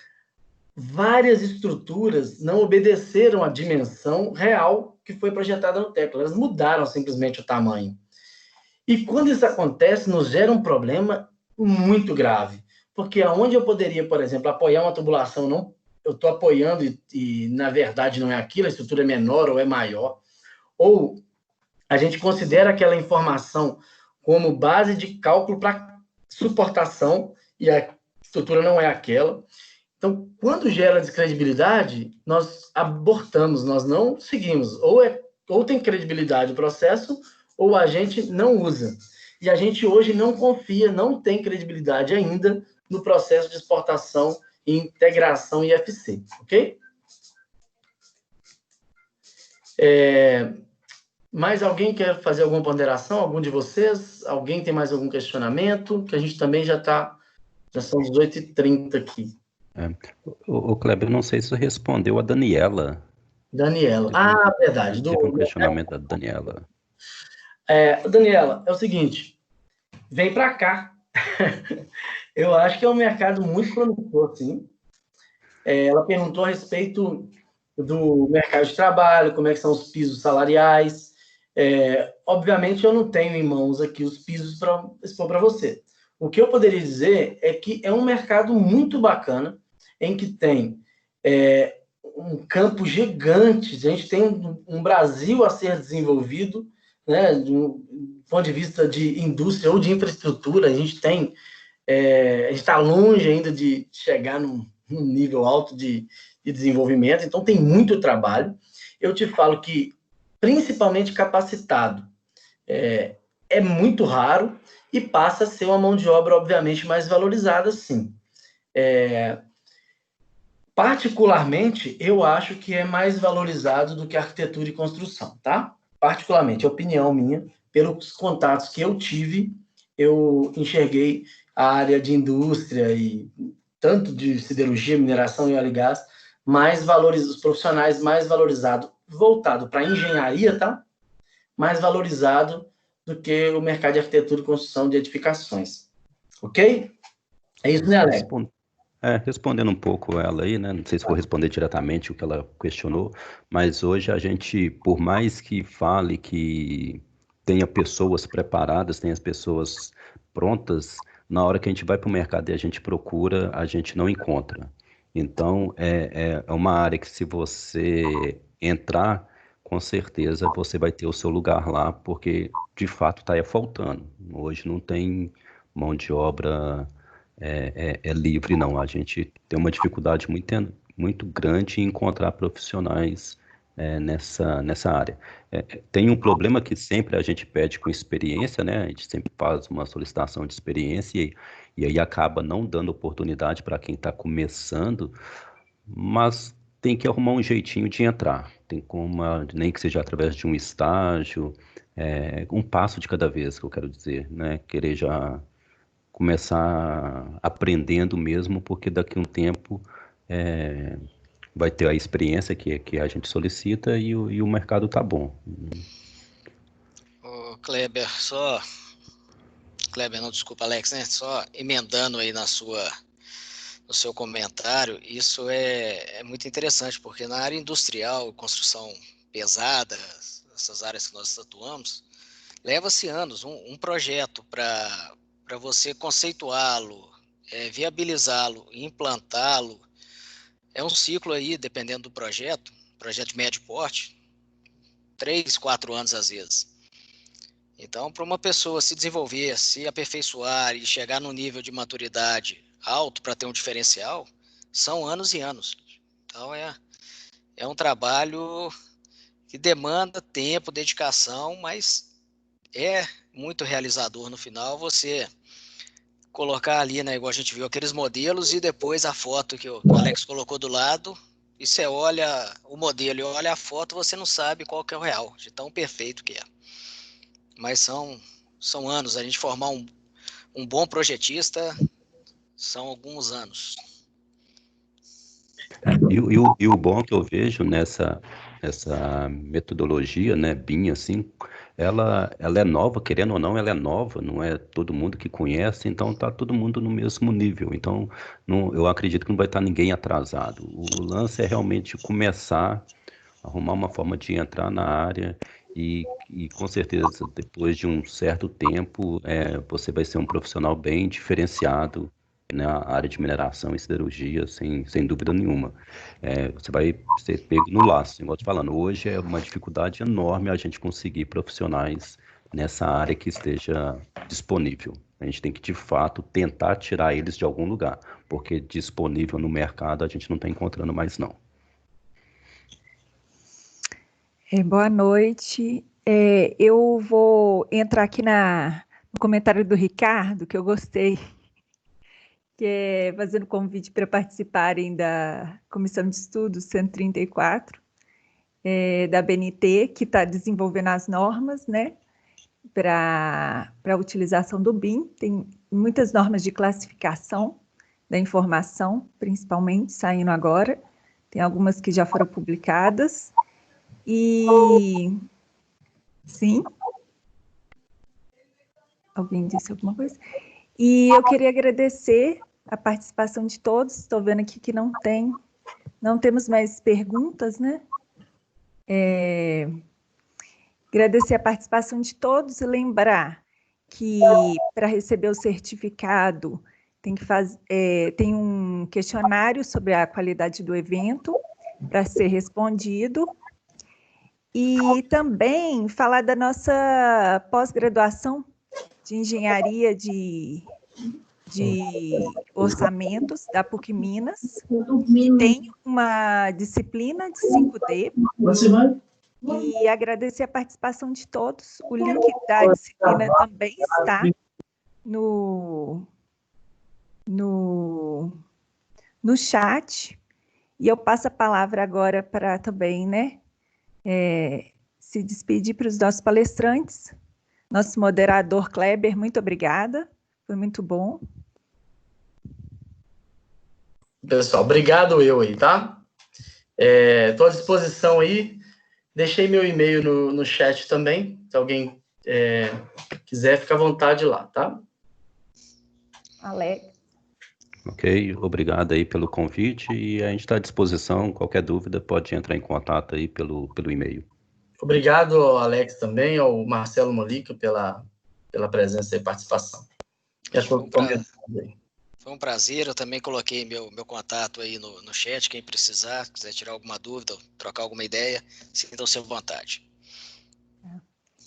várias estruturas não obedeceram à dimensão real que foi projetada no tecla. Elas mudaram simplesmente o tamanho. E quando isso acontece, nos gera um problema muito grave. Porque aonde eu poderia, por exemplo, apoiar uma tubulação, eu estou apoiando e, na verdade, não é aquilo, a estrutura é menor ou é maior. Ou a gente considera aquela informação como base de cálculo para suportação e a estrutura não é aquela. Então, quando gera descredibilidade, nós abortamos, nós não seguimos. Ou tem credibilidade o processo, ou a gente não usa. E a gente hoje não confia, não tem credibilidade ainda no processo de exportação e integração IFC, ok? Mais alguém quer fazer alguma ponderação? Algum de vocês? Alguém tem mais algum questionamento? Que a gente também já são 18h30 aqui. O Kleber, não sei se você respondeu a Daniela. Daniela. Verdade. Teve um questionamento da Daniela. Daniela, é o seguinte, vem para cá. Eu acho que é um mercado muito promissor, sim. Ela perguntou a respeito do mercado de trabalho, como é que são os pisos salariais. Obviamente, eu não tenho em mãos aqui os pisos para expor para você. O que eu poderia dizer é que é um mercado muito bacana, em que tem um campo gigante, a gente tem um Brasil a ser desenvolvido, né, do ponto de vista de indústria ou de infraestrutura, a gente está longe ainda de chegar num nível alto de desenvolvimento, então tem muito trabalho. Eu te falo que, principalmente capacitado, é muito raro e passa a ser uma mão de obra, obviamente, mais valorizada, sim. Particularmente, eu acho que é mais valorizado do que arquitetura e construção, tá? Particularmente, é opinião minha, pelos contatos que eu tive, eu enxerguei a área de indústria e tanto de siderurgia, mineração e óleo e gás, os profissionais mais valorizados, voltado para engenharia, tá? Mais valorizado do que o mercado de arquitetura e construção de edificações. Ok? É isso, né, Alex? Respondendo um pouco ela aí, né? Não sei se vou responder diretamente o que ela questionou, mas hoje a gente, por mais que fale que tenha pessoas preparadas, tenha as pessoas prontas, na hora que a gente vai para o mercado e a gente procura, a gente não encontra. Então, é uma área que, se você entrar, com certeza você vai ter o seu lugar lá, porque de fato está faltando. Hoje não tem mão de obra livre, não. A gente tem uma dificuldade muito grande em encontrar profissionais nessa área. Tem um problema que sempre a gente pede com experiência, né? A gente sempre faz uma solicitação de experiência e aí acaba não dando oportunidade para quem está começando, mas tem que arrumar um jeitinho de entrar. Tem como, nem que seja através de um estágio, um passo de cada vez, que eu quero dizer, né? Querer já começar aprendendo mesmo, porque daqui a um tempo vai ter a experiência que a gente solicita e o mercado tá bom. Ô, Kleber, Kleber, não, desculpa, Alex, né? Só emendando aí no seu comentário, isso é muito interessante, porque na área industrial, construção pesada, essas áreas que nós atuamos, leva-se anos. Um projeto para você conceituá-lo, viabilizá-lo e implantá-lo, é um ciclo aí, dependendo do projeto de médio porte, 3, 4 anos às vezes. Então, para uma pessoa se desenvolver, se aperfeiçoar e chegar num nível de maturidade alto para ter um diferencial, são anos e anos. Então, é um trabalho que demanda tempo, dedicação, mas é muito realizador no final você colocar ali, né, igual a gente viu, aqueles modelos e depois a foto que o Alex colocou do lado, e você olha o modelo e olha a foto, você não sabe qual que é o real, de tão perfeito que é. Mas são anos, a gente formar um bom projetista são alguns anos. E o bom que eu vejo nessa metodologia, né, BIM, assim, ela é nova, querendo ou não, ela é nova, não é todo mundo que conhece, então tá todo mundo no mesmo nível. Então, eu acredito que não vai estar ninguém atrasado. O lance é realmente começar, arrumar uma forma de entrar na área e com certeza, depois de um certo tempo, você vai ser um profissional bem diferenciado na área de mineração e siderurgia, sem dúvida nenhuma. Você vai ser pego no laço, igual eu tô falando. Hoje é uma dificuldade enorme a gente conseguir profissionais nessa área que esteja disponível. A gente tem que, de fato, tentar tirar eles de algum lugar, porque disponível no mercado a gente não está encontrando mais, não. Boa noite. Eu vou entrar aqui no comentário do Ricardo, que eu gostei, que é fazendo convite para participarem da Comissão de Estudos 134, da BNT, que está desenvolvendo as normas, né, para a utilização do BIM. Tem muitas normas de classificação da informação, principalmente, saindo agora. Tem algumas que já foram publicadas. E sim, alguém disse alguma coisa? E eu queria agradecer a participação de todos. Estou vendo aqui que não temos mais perguntas, né? Agradecer a participação de todos e lembrar que para receber o certificado tem um questionário sobre a qualidade do evento para ser respondido. E também falar da nossa pós-graduação de engenharia de orçamentos da PUC Minas, que tem uma disciplina de 5D. E agradecer a participação de todos. O link da disciplina também está no chat. E eu passo a palavra agora para também, né? Se despedir para os nossos palestrantes. Nosso moderador Kleber, muito obrigada, foi muito bom. Pessoal, obrigado eu aí, tá? Estou à disposição aí, deixei meu e-mail no chat também, se alguém quiser, fica à vontade lá, tá? Alex. Ok, obrigado aí pelo convite e a gente está à disposição, qualquer dúvida pode entrar em contato aí pelo e-mail. Obrigado ao Alex também, ao Marcelo Molica pela presença e participação. Foi um prazer, eu também coloquei meu contato aí no chat, quem precisar, quiser tirar alguma dúvida, trocar alguma ideia, sintam-se à vontade.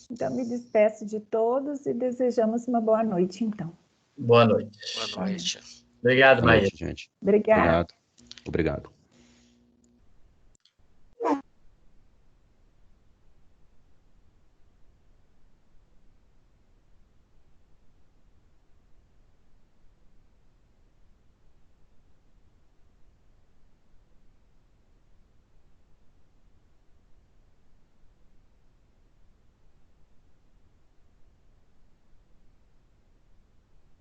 Então, me despeço de todos e desejamos uma boa noite, então. Boa noite. Boa noite. Obrigado, Maia. Gente. Obrigado. Obrigado.